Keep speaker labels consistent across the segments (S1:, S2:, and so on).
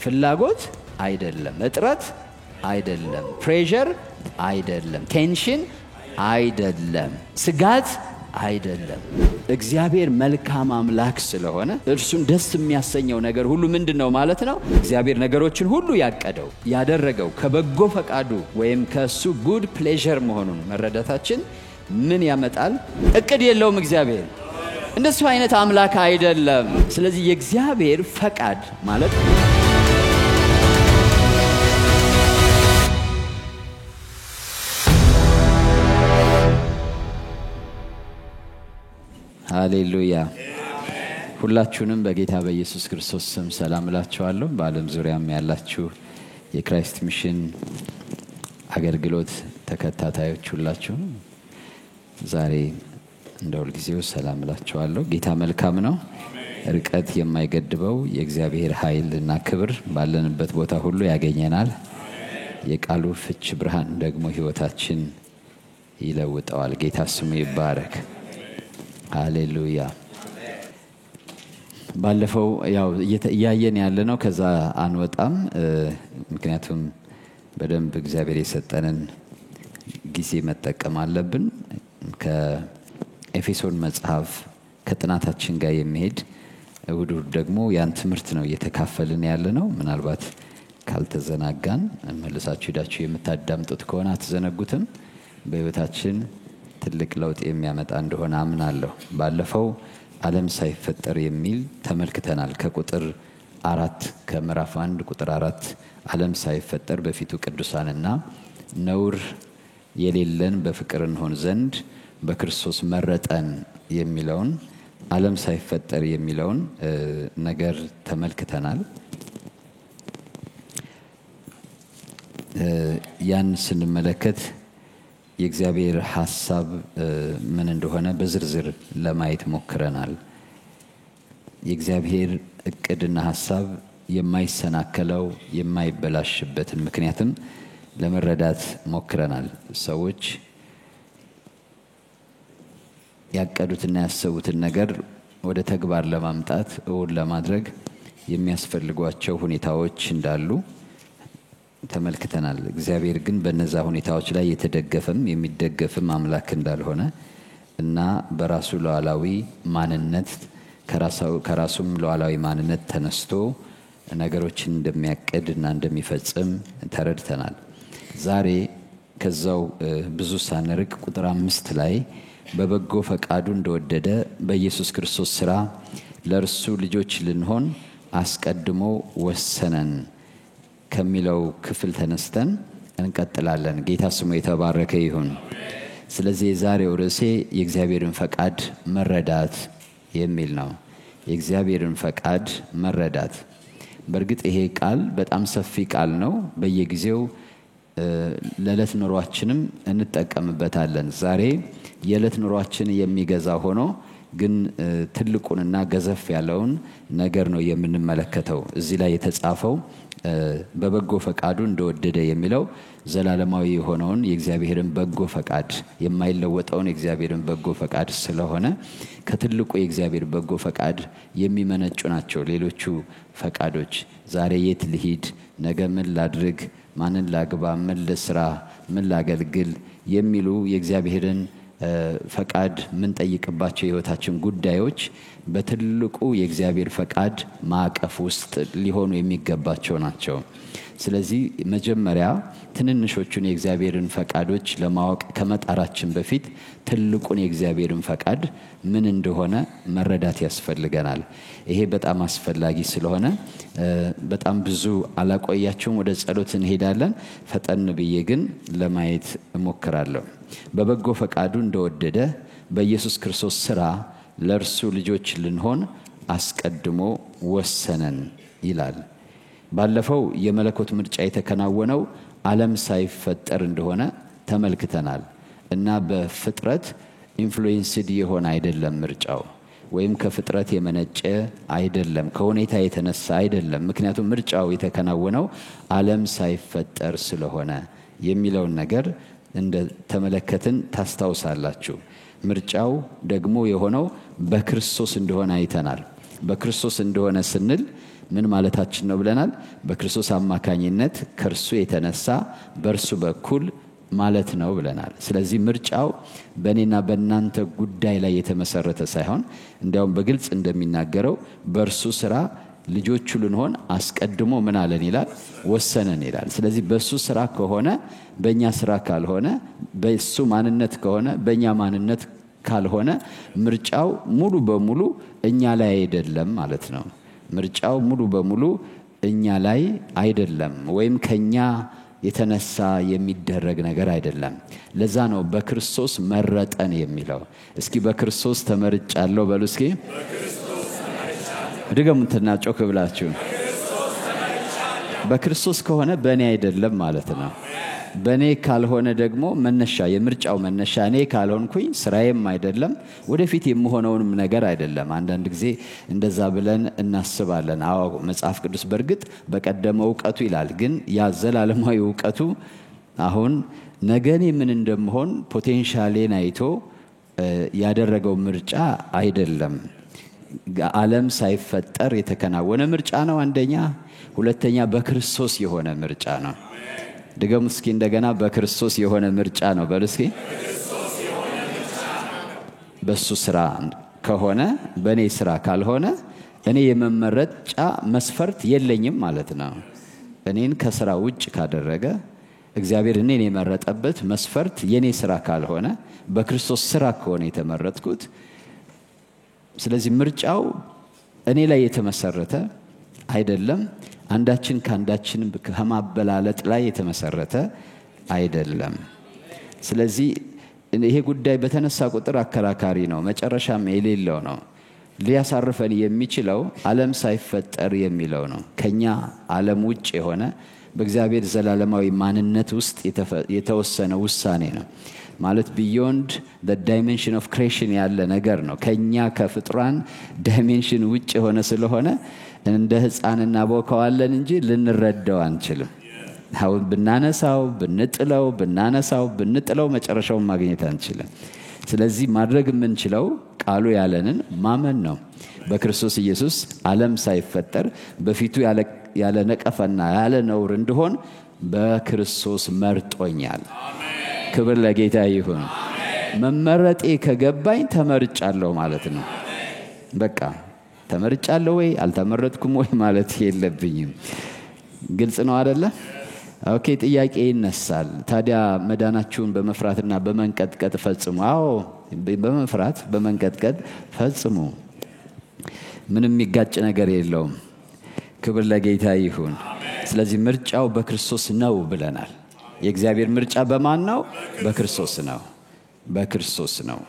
S1: ፍላጎት አይደለም፣ እጥረት አይደለም፣ ፕሬሸር አይደለም፣ ቴንሽን አይደለም፣ ስጋት አይደለም። እግዚአብሔር መልካም አምላክ ስለሆነ እርሱን ደስ የሚያሰኘው ነገር ሁሉ ምንድነው ማለት ነው? እግዚአብሔር ነገሮችን ሁሉ ያቀደው ያደረገው ከበጎ ፈቃዱ ወይም ከሱ ጉድ ፕሌዠር መሆኑን መረዳታችን ምን ያመጣል? እቅድ የለውም እግዚአብሔር። እንደሱ አይነት አምላክ አይደለም። ስለዚህ የእግዚአብሔር ፈቃድ ማለት ሃሌሉያ። ሁላችሁንም በጌታ በኢየሱስ ክርስቶስ ስም ሰላም እላችኋለሁ። በዓለም ዙሪያም ያላችሁ የክራይስት ሚሽን አገልግሎት ተከታታዮች ሁላችሁም ዛሬ እንደሁል ጊዜው ሰላም እላችኋለሁ። ጌታ መልካም ነው። ርቀት የማይገድበው የእግዚአብሔር ኃይልና ክብር ባለንበት ቦታ ሁሉ ያገኘናል። የቃሉ ፍች ብርሃን ደግሞ ሕይወታችን ይለውጠዋል። ጌታ ስሙ ይባረክ። ሃሌሉያ። ባለፈው ያው እያየን ያለነው ከዛ አንወጣም። ምክንያቱም በደንብ እግዚአብሔር የሰጠንን ጊዜ መጠቀም አለብን። ከኤፌሶን መጽሐፍ ከጥናታችን ጋር የሚሄድ እሁድ ደግሞ ያን ትምህርት ነው እየተካፈልን ያለነው። ምናልባት ካልተዘናጋን መልሳችሁ ሄዳችሁ የምታዳምጡት ከሆነ አትዘነጉትም። በህይወታችን ትልቅ ለውጥ የሚያመጣ እንደሆነ አምናለሁ። ባለፈው ዓለም ሳይፈጠር የሚል ተመልክተናል። ከቁጥር 4 ከምዕራፍ 1 ቁጥር 4 ዓለም ሳይፈጠር በፊቱ ቅዱሳንና ነውር የሌለን በፍቅር እንሆን ዘንድ በክርስቶስ መረጠን የሚለውን ዓለም ሳይፈጠር የሚለውን ነገር ተመልክተናል። ያን ስንመለከት የእግዚአብሔር ሐሳብ ምን እንደሆነ በዝርዝር ለማየት ሞክረናል። የእግዚአብሔር እቅድና ሐሳብ የማይሰናከለው የማይበላሽበትን ምክንያትም ለመረዳት ሞክረናል። ሰዎች ያቀዱትና ያሰቡትን ነገር ወደ ተግባር ለማምጣት እውን ለማድረግ የሚያስፈልጓቸው ሁኔታዎች እንዳሉ ተመልክተናል። እግዚአብሔር ግን በእነዛ ሁኔታዎች ላይ የተደገፈም የሚደገፍም አምላክ እንዳልሆነ እና በራሱ ሉዓላዊ ማንነት ከራሱም ሉዓላዊ ማንነት ተነስቶ ነገሮችን እንደሚያቅድና እንደሚፈጽም ተረድተናል። ዛሬ ከዛው ብዙ ሳንርቅ ቁጥር 5 ላይ በበጎ ፈቃዱ እንደወደደ በኢየሱስ ክርስቶስ ሥራ ለእርሱ ልጆች ልንሆን አስቀድሞ ወሰነን ከሚለው ክፍል ተነስተን እንቀጥላለን። ጌታ ስሙ የተባረከ ይሁን። ስለዚህ የዛሬው ርዕሴ የእግዚአብሔርን ፈቃድ መረዳት የሚል ነው። የእግዚአብሔርን ፈቃድ መረዳት። በእርግጥ ይሄ ቃል በጣም ሰፊ ቃል ነው። በየጊዜው ለዕለት ኑሯችንም እንጠቀምበታለን። ዛሬ የዕለት ኑሯችን የሚገዛ ሆኖ ግን ትልቁንና ገዘፍ ያለውን ነገር ነው የምንመለከተው። እዚህ ላይ የተጻፈው በበጎ ፈቃዱ እንደወደደ የሚለው ዘላለማዊ የሆነውን የእግዚአብሔርን በጎ ፈቃድ የማይለወጠውን የእግዚአብሔርን በጎ ፈቃድ ስለሆነ ከትልቁ የእግዚአብሔር በጎ ፈቃድ የሚመነጩ ናቸው ሌሎቹ ፈቃዶች። ዛሬ የት ልሂድ፣ ነገ ምን ላድርግ፣ ማንን ላግባ፣ ምን ልስራ፣ ምን ላገልግል የሚሉ የእግዚአብሔርን ፈቃድ ምን ጠይቅባቸው የህይወታችን ጉዳዮች በትልቁ የእግዚአብሔር ፈቃድ ማዕቀፍ ውስጥ ሊሆኑ የሚገባቸው ናቸው። ስለዚህ መጀመሪያ ትንንሾቹን የእግዚአብሔርን ፈቃዶች ለማወቅ ከመጣራችን በፊት ትልቁን የእግዚአብሔርን ፈቃድ ምን እንደሆነ መረዳት ያስፈልገናል። ይሄ በጣም አስፈላጊ ስለሆነ በጣም ብዙ አላቆያችሁም፣ ወደ ጸሎት እንሄዳለን። ፈጠን ብዬ ግን ለማየት እሞክራለሁ። በበጎ ፈቃዱ እንደወደደ በኢየሱስ ክርስቶስ ሥራ ለእርሱ ልጆች ልንሆን አስቀድሞ ወሰነን ይላል። ባለፈው የመለኮት ምርጫ የተከናወነው ዓለም ሳይፈጠር እንደሆነ ተመልክተናል እና በፍጥረት ኢንፍሉዌንስድ የሆነ አይደለም ምርጫው፣ ወይም ከፍጥረት የመነጨ አይደለም፣ ከሁኔታ የተነሳ አይደለም። ምክንያቱም ምርጫው የተከናወነው ዓለም ሳይፈጠር ስለሆነ የሚለውን ነገር እንደ ተመለከትን ታስታውሳላችሁ። ምርጫው ደግሞ የሆነው በክርስቶስ እንደሆነ አይተናል። በክርስቶስ እንደሆነ ስንል ምን ማለታችን ነው ብለናል? በክርስቶስ አማካኝነት ከርሱ የተነሳ በርሱ በኩል ማለት ነው ብለናል። ስለዚህ ምርጫው በእኔና በእናንተ ጉዳይ ላይ የተመሰረተ ሳይሆን እንዲያውም በግልጽ እንደሚናገረው በርሱ ስራ ልጆቹ ልንሆን አስቀድሞ ምን አለን ይላል? ወሰነን ይላል። ስለዚህ በሱ ስራ ከሆነ በእኛ ስራ ካልሆነ፣ በሱ ማንነት ከሆነ በእኛ ማንነት ካልሆነ ምርጫው ሙሉ በሙሉ እኛ ላይ አይደለም ማለት ነው። ምርጫው ሙሉ በሙሉ እኛ ላይ አይደለም፣ ወይም ከኛ የተነሳ የሚደረግ ነገር አይደለም። ለዛ ነው በክርስቶስ መረጠን የሚለው። እስኪ በክርስቶስ ተመርጫለሁ በሉ እስኪ። ድገሙትና ጮክ ብላችሁ። በክርስቶስ ከሆነ በእኔ አይደለም ማለት ነው። በእኔ ካልሆነ ደግሞ መነሻ የምርጫው መነሻ እኔ ካልሆንኩኝ ስራዬም አይደለም፣ ወደፊት የምሆነውንም ነገር አይደለም። አንዳንድ ጊዜ እንደዛ ብለን እናስባለን። አዎ መጽሐፍ ቅዱስ በእርግጥ በቀደመው ዕውቀቱ ይላል፣ ግን ያ ዘላለማዊ ዕውቀቱ አሁን ነገኔ ምን እንደምሆን ፖቴንሻሌን አይቶ ያደረገው ምርጫ አይደለም። ዓለም ሳይፈጠር የተከናወነ ምርጫ ነው አንደኛ። ሁለተኛ በክርስቶስ የሆነ ምርጫ ነው። ድገሙ እስኪ እንደገና። በክርስቶስ የሆነ ምርጫ ነው በሉ እስኪ። በሱ ስራ ከሆነ በእኔ ስራ ካልሆነ እኔ የመመረጫ መስፈርት የለኝም ማለት ነው። እኔን ከስራ ውጭ ካደረገ እግዚአብሔር እኔን የመረጠበት መስፈርት የኔ ስራ ካልሆነ በክርስቶስ ስራ ከሆነ የተመረጥኩት፣ ስለዚህ ምርጫው እኔ ላይ የተመሰረተ አይደለም። አንዳችን ከአንዳችን ከማበላለጥ ላይ የተመሰረተ አይደለም። ስለዚህ ይሄ ጉዳይ በተነሳ ቁጥር አከራካሪ ነው፣ መጨረሻም የሌለው ነው። ሊያሳርፈን የሚችለው ዓለም ሳይፈጠር የሚለው ነው። ከኛ ዓለም ውጭ የሆነ በእግዚአብሔር ዘላለማዊ ማንነት ውስጥ የተወሰነ ውሳኔ ነው። ማለት ቢዮንድ the dimension of creation ያለ ነገር ነው። ከኛ ከፍጥሯን ዳይሜንሽን ውጭ የሆነ ስለሆነ እንደ ሕፃን እናቦካዋለን እንጂ ልንረዳው አንችልም። አሁን ብናነሳው ብንጥለው መጨረሻውን ማግኘት አንችልም። ስለዚህ ማድረግ የምንችለው ቃሉ ያለንን ማመን ነው። በክርስቶስ ኢየሱስ ዓለም ሳይፈጠር በፊቱ ያለ ነቀፈና ያለ ነውር እንደሆን በክርስቶስ መርጦኛል። ክብር ለጌታ ይሁን። መመረጤ ከገባኝ ተመርጫለሁ ማለት ነው። በቃ ተመርጫለሁ ወይ አልተመረጥኩም ወይ ማለት የለብኝም። ግልጽ ነው አይደለ? ኦኬ። ጥያቄ ይነሳል። ታዲያ መዳናችሁን በመፍራትና በመንቀጥቀጥ ፈጽሙ። አዎ በመፍራት በመንቀጥቀጥ ፈጽሙ። ምንም የሚጋጭ ነገር የለውም። ክብር ለጌታ ይሁን። ስለዚህ ምርጫው በክርስቶስ ነው ብለናል። የእግዚአብሔር ምርጫ በማን ነው? በክርስቶስ ነው። በክርስቶስ ነው።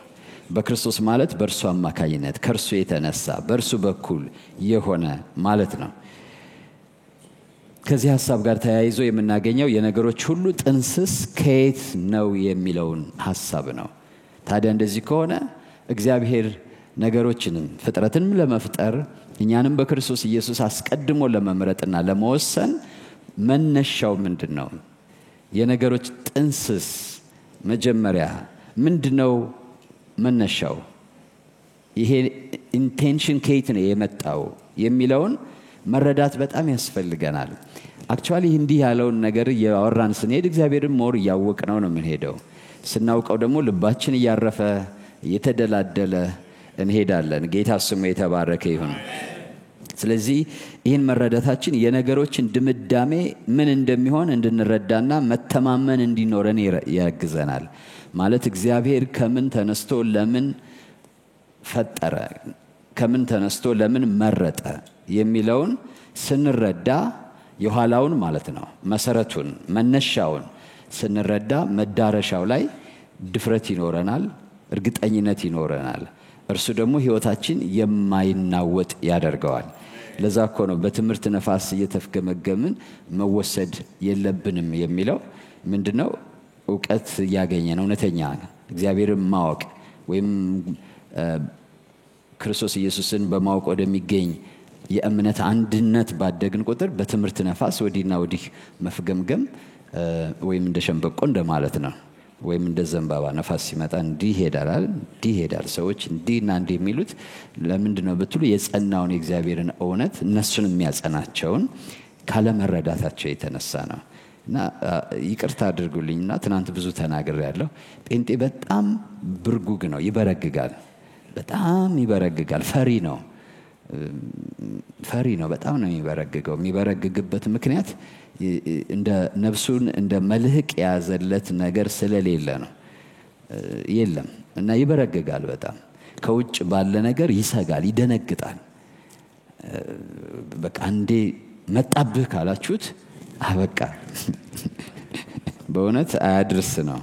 S1: በክርስቶስ ማለት በእርሱ አማካኝነት ከእርሱ የተነሳ በእርሱ በኩል የሆነ ማለት ነው። ከዚህ ሐሳብ ጋር ተያይዞ የምናገኘው የነገሮች ሁሉ ጥንስስ ከየት ነው የሚለውን ሐሳብ ነው። ታዲያ እንደዚህ ከሆነ እግዚአብሔር ነገሮችንም ፍጥረትንም ለመፍጠር እኛንም በክርስቶስ ኢየሱስ አስቀድሞ ለመምረጥና ለመወሰን መነሻው ምንድን ነው? የነገሮች ጥንስስ መጀመሪያ ምንድነው? መነሻው ይሄ ኢንቴንሽን ከየት ነው የመጣው የሚለውን መረዳት በጣም ያስፈልገናል። አክቹአሊ እንዲህ ያለውን ነገር ያወራን ስንሄድ እግዚአብሔርን ሞር እያወቅነው ነው የምንሄደው። ስናውቀው ደግሞ ልባችን እያረፈ እየተደላደለ እንሄዳለን። ጌታ ስሙ የተባረከ ይሁን። ስለዚህ ይህን መረዳታችን የነገሮችን ድምዳሜ ምን እንደሚሆን እንድንረዳና መተማመን እንዲኖረን ያግዘናል። ማለት እግዚአብሔር ከምን ተነስቶ ለምን ፈጠረ፣ ከምን ተነስቶ ለምን መረጠ የሚለውን ስንረዳ የኋላውን ማለት ነው መሰረቱን መነሻውን ስንረዳ መዳረሻው ላይ ድፍረት ይኖረናል፣ እርግጠኝነት ይኖረናል። እርሱ ደግሞ ህይወታችን የማይናወጥ ያደርገዋል። ለዛ እኮ ነው በትምህርት ነፋስ እየተፍገመገምን መወሰድ የለብንም የሚለው። ምንድነው? ዕውቀት ያገኘን እውነተኛ እግዚአብሔርን ማወቅ ወይም ክርስቶስ ኢየሱስን በማወቅ ወደሚገኝ የእምነት አንድነት ባደግን ቁጥር በትምህርት ነፋስ ወዲና ወዲህ መፍገምገም ወይም እንደ ሸምበቆ እንደማለት ነው። ወይም እንደ ዘንባባ ነፋስ ሲመጣ እንዲህ ይሄዳል። ሰዎች እንዲህና እንዲህ የሚሉት ለምንድነው ብትሉ የጸናውን የእግዚአብሔርን እውነት እነሱን የሚያጸናቸውን ካለመረዳታቸው የተነሳ ነው። እና ይቅርታ አድርጉልኝና ትናንት ብዙ ተናግሬያለሁ። ጴንጤ በጣም ብርጉግ ነው፣ ይበረግጋል፣ በጣም ይበረግጋል። ፈሪ ነው፣ በጣም ነው የሚበረግገው። የሚበረግግበት ምክንያት እንደ ነፍሱን እንደ መልህቅ የያዘለት ነገር ስለሌለ ነው። የለም እና ይበረግጋል በጣም። ከውጭ ባለ ነገር ይሰጋል፣ ይደነግጣል። በቃ አንዴ መጣብህ ካላችሁት አበቃ። በእውነት አያድርስ ነው።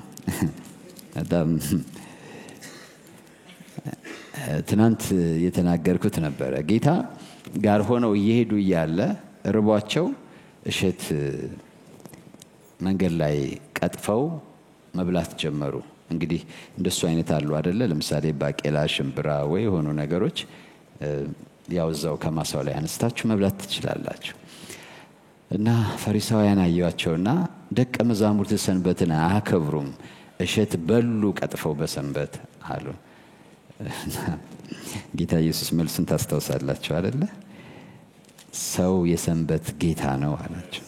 S1: በጣም ትናንት የተናገርኩት ነበረ። ጌታ ጋር ሆነው እየሄዱ እያለ ርቧቸው እሸት መንገድ ላይ ቀጥፈው መብላት ጀመሩ። እንግዲህ እንደሱ አይነት አሉ አይደለ? ለምሳሌ ባቄላ፣ ሽምብራ ወይ የሆኑ ነገሮች ያው እዛው ከማሳው ላይ አነስታችሁ መብላት ትችላላችሁ። እና ፈሪሳውያን አዩአቸውና ደቀ መዛሙርት ሰንበትን አያከብሩም፣ እሸት በሉ ቀጥፈው በሰንበት አሉ። ጌታ ኢየሱስ መልሱን ታስታውሳላችሁ አይደለ? ሰው የሰንበት ጌታ ነው አላቸው።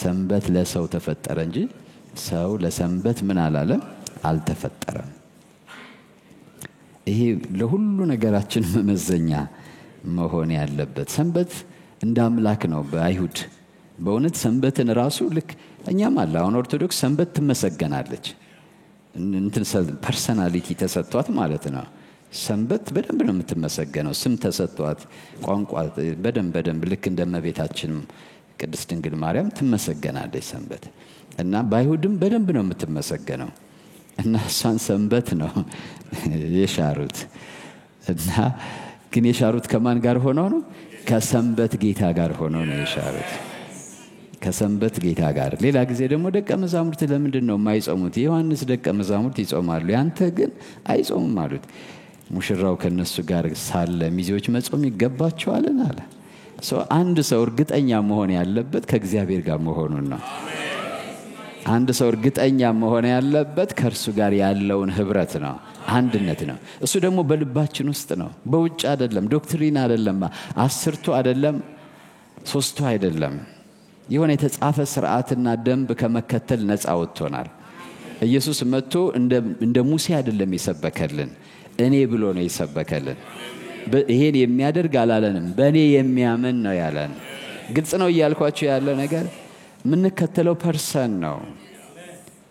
S1: ሰንበት ለሰው ተፈጠረ እንጂ ሰው ለሰንበት ምን አላለም? አልተፈጠረም። ይሄ ለሁሉ ነገራችን መመዘኛ መሆን ያለበት። ሰንበት እንደ አምላክ ነው በአይሁድ። በእውነት ሰንበትን ራሱ ልክ እኛም አለ። አሁን ኦርቶዶክስ ሰንበት ትመሰገናለች። እንትን ፐርሰናሊቲ ተሰጥቷት ማለት ነው። ሰንበት በደንብ ነው የምትመሰገነው። ስም ተሰጥቷት ቋንቋ በደንብ ልክ እንደመቤታችን ቅድስት ድንግል ማርያም ትመሰገናለች ሰንበት። እና በአይሁድም በደንብ ነው የምትመሰገነው። እና እሷን ሰንበት ነው የሻሩት። እና ግን የሻሩት ከማን ጋር ሆነው ነው? ከሰንበት ጌታ ጋር ሆነው ነው የሻሩት። ከሰንበት ጌታ ጋር። ሌላ ጊዜ ደግሞ ደቀ መዛሙርት ለምንድን ነው የማይጾሙት? የዮሐንስ ደቀ መዛሙርት ይጾማሉ፣ ያንተ ግን አይጾሙም አሉት። ሙሽራው ከነሱ ጋር ሳለ ሚዜዎች መጾም ይገባቸዋልን አለ። አንድ ሰው እርግጠኛ መሆን ያለበት ከእግዚአብሔር ጋር መሆኑን ነው። አንድ ሰው እርግጠኛ መሆን ያለበት ከእርሱ ጋር ያለውን ህብረት ነው፣ አንድነት ነው። እሱ ደግሞ በልባችን ውስጥ ነው፣ በውጭ አይደለም። ዶክትሪን አይደለም፣ አስርቱ አይደለም፣ ሶስቱ አይደለም። የሆነ የተጻፈ ስርዓትና ደንብ ከመከተል ነፃ ወጥቶናል። ኢየሱስ መጥቶ እንደ ሙሴ አይደለም የሰበከልን፣ እኔ ብሎ ነው የሰበከልን። ይሄን የሚያደርግ አላለንም፣ በእኔ የሚያምን ነው ያለን። ግልጽ ነው እያልኳቸው ያለ ነገር የምንከተለው ፐርሰን ነው።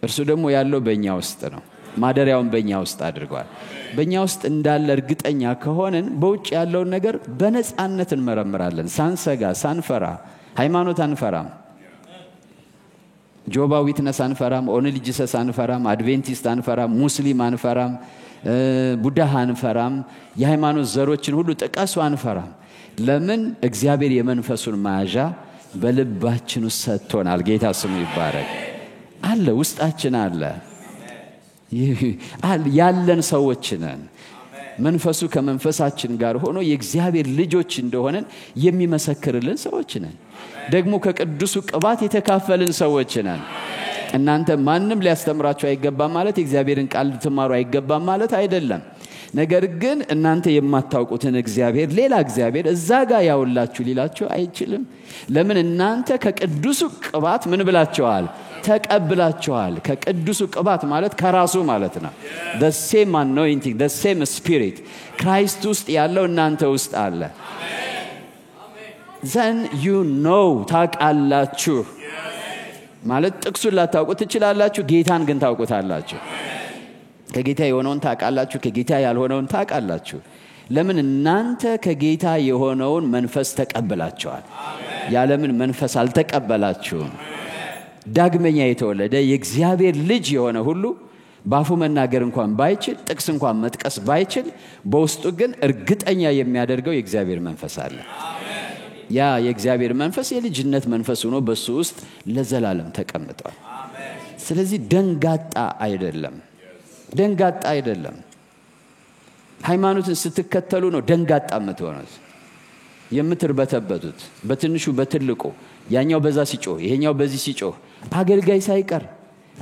S1: እርሱ ደግሞ ያለው በእኛ ውስጥ ነው። ማደሪያውን በእኛ ውስጥ አድርጓል። በእኛ ውስጥ እንዳለ እርግጠኛ ከሆንን በውጭ ያለውን ነገር በነፃነት እንመረምራለን፣ ሳንሰጋ ሳንፈራ። ሃይማኖት አንፈራም። ጆባ ዊትነስ አንፈራም፣ ኦንሊ ጂሰስ አንፈራም፣ አድቬንቲስት አንፈራም፣ ሙስሊም አንፈራም፣ ቡድሃ አንፈራም። የሃይማኖት ዘሮችን ሁሉ ጥቀሱ አንፈራም። ለምን? እግዚአብሔር የመንፈሱን መያዣ በልባችን ውስጥ ሰጥቶናል። ጌታ ስሙ ይባረክ። አለ ውስጣችን አለ ያለን ሰዎች ነን። መንፈሱ ከመንፈሳችን ጋር ሆኖ የእግዚአብሔር ልጆች እንደሆነን የሚመሰክርልን ሰዎች ነን። ደግሞ ከቅዱሱ ቅባት የተካፈልን ሰዎች ነን። እናንተ ማንም ሊያስተምራችሁ አይገባም ማለት የእግዚአብሔርን ቃል ልትማሩ አይገባም ማለት አይደለም። ነገር ግን እናንተ የማታውቁትን እግዚአብሔር ሌላ እግዚአብሔር እዛ ጋር ያውላችሁ ሊላችሁ አይችልም። ለምን? እናንተ ከቅዱሱ ቅባት ምን ብላችኋል? ተቀብላችኋል። ከቅዱሱ ቅባት ማለት ከራሱ ማለት ነው። the same anointing, the same spirit ክራይስት ውስጥ ያለው እናንተ ውስጥ አለ። then you know ታውቃላችሁ ማለት ጥቅሱን ላታውቁት ትችላላችሁ፣ ጌታን ግን ታውቁታላችሁ። ከጌታ የሆነውን ታውቃላችሁ፣ ከጌታ ያልሆነውን ታውቃላችሁ። ለምን? እናንተ ከጌታ የሆነውን መንፈስ ተቀበላችኋል። ያለምን መንፈስ አልተቀበላችሁም። ዳግመኛ የተወለደ የእግዚአብሔር ልጅ የሆነ ሁሉ ባፉ መናገር እንኳን ባይችል፣ ጥቅስ እንኳን መጥቀስ ባይችል፣ በውስጡ ግን እርግጠኛ የሚያደርገው የእግዚአብሔር መንፈስ አለ። ያ የእግዚአብሔር መንፈስ የልጅነት መንፈስ ሆኖ በሱ ውስጥ ለዘላለም ተቀምጧል። ስለዚህ ደንጋጣ አይደለም። ሃይማኖትን ስትከተሉ ነው ደንጋጣ የምትሆኑት፣ የምትርበተበቱት በትንሹ በትልቁ። ያኛው በዛ ሲጮህ ይሄኛው በዚህ ሲጮህ፣ አገልጋይ ሳይቀር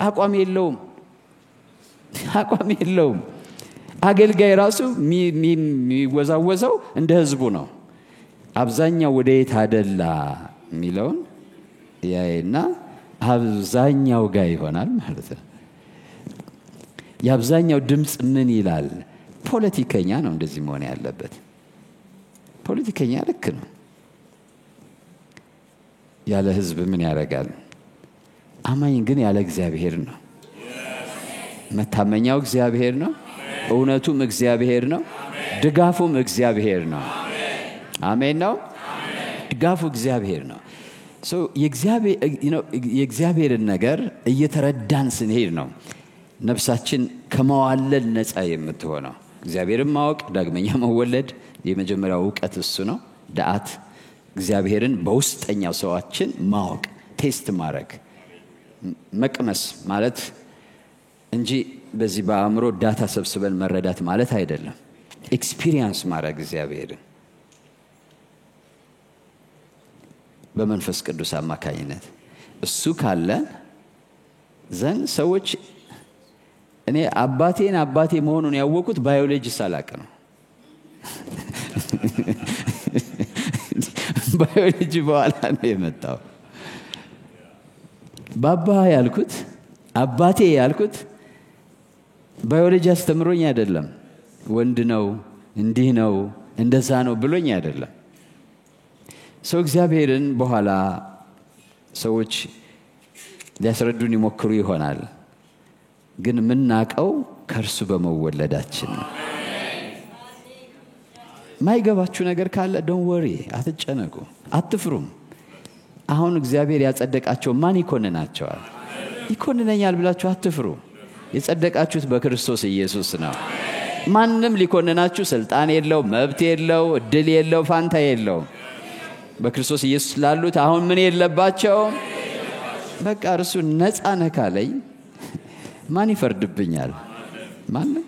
S1: አቋም የለውም። አቋም የለውም። አገልጋይ ራሱ የሚወዛወዘው እንደ ህዝቡ ነው። አብዛኛው ወደ የት አደላ የሚለውን ያይና አብዛኛው ጋር ይሆናል ማለት ነው። የአብዛኛው ድምጽ ምን ይላል? ፖለቲከኛ ነው እንደዚህ መሆን ያለበት። ፖለቲከኛ ልክ ነው። ያለ ህዝብ ምን ያደርጋል? አማኝ ግን ያለ እግዚአብሔር ነው። መታመኛው እግዚአብሔር ነው። እውነቱም እግዚአብሔር ነው። ድጋፉም እግዚአብሔር ነው። አሜን ነው። ድጋፉ እግዚአብሔር ነው። የእግዚአብሔርን ነገር እየተረዳን ስንሄድ ነው ነፍሳችን ከመዋለል ነፃ የምትሆነው። እግዚአብሔርን ማወቅ ዳግመኛ መወለድ የመጀመሪያው ዕውቀት እሱ ነው። ዳአት እግዚአብሔርን በውስጠኛው ሰዋችን ማወቅ፣ ቴስት ማድረግ፣ መቅመስ ማለት እንጂ በዚህ በአእምሮ ዳታ ሰብስበን መረዳት ማለት አይደለም። ኤክስፒሪየንስ ማድረግ እግዚአብሔርን በመንፈስ ቅዱስ አማካኝነት እሱ ካለን ዘንድ ሰዎች እኔ አባቴ መሆኑን ያወቁት ባዮሎጂ ሳላቅ ነው። ባዮሎጂ በኋላ ነው የመጣው። ባባ ያልኩት አባቴ ያልኩት ባዮሎጂ አስተምሮኝ አይደለም። ወንድ ነው እንዲህ ነው እንደዛ ነው ብሎኝ አይደለም። ሰው እግዚአብሔርን በኋላ ሰዎች ሊያስረዱን ይሞክሩ ይሆናል። ግን ምናቀው ከርሱ በመወለዳችን ነው። ማይገባችሁ ነገር ካለ ዶንት ወሪ፣ አትጨነቁ፣ አትፍሩም። አሁን እግዚአብሔር ያጸደቃቸው ማን ይኮንናቸዋል? ይኮንነኛል ብላችሁ አትፍሩ። የጸደቃችሁት በክርስቶስ ኢየሱስ ነው። ማንንም ሊኮንናችሁ ስልጣን የለው፣ መብት የለው፣ እድል የለው፣ ፋንታ የለው። በክርስቶስ ኢየሱስ ላሉት አሁን ምን የለባቸው? በቃ እርሱ ነፃ ነህ ካለኝ ማን ይፈርድብኛል? ማንም።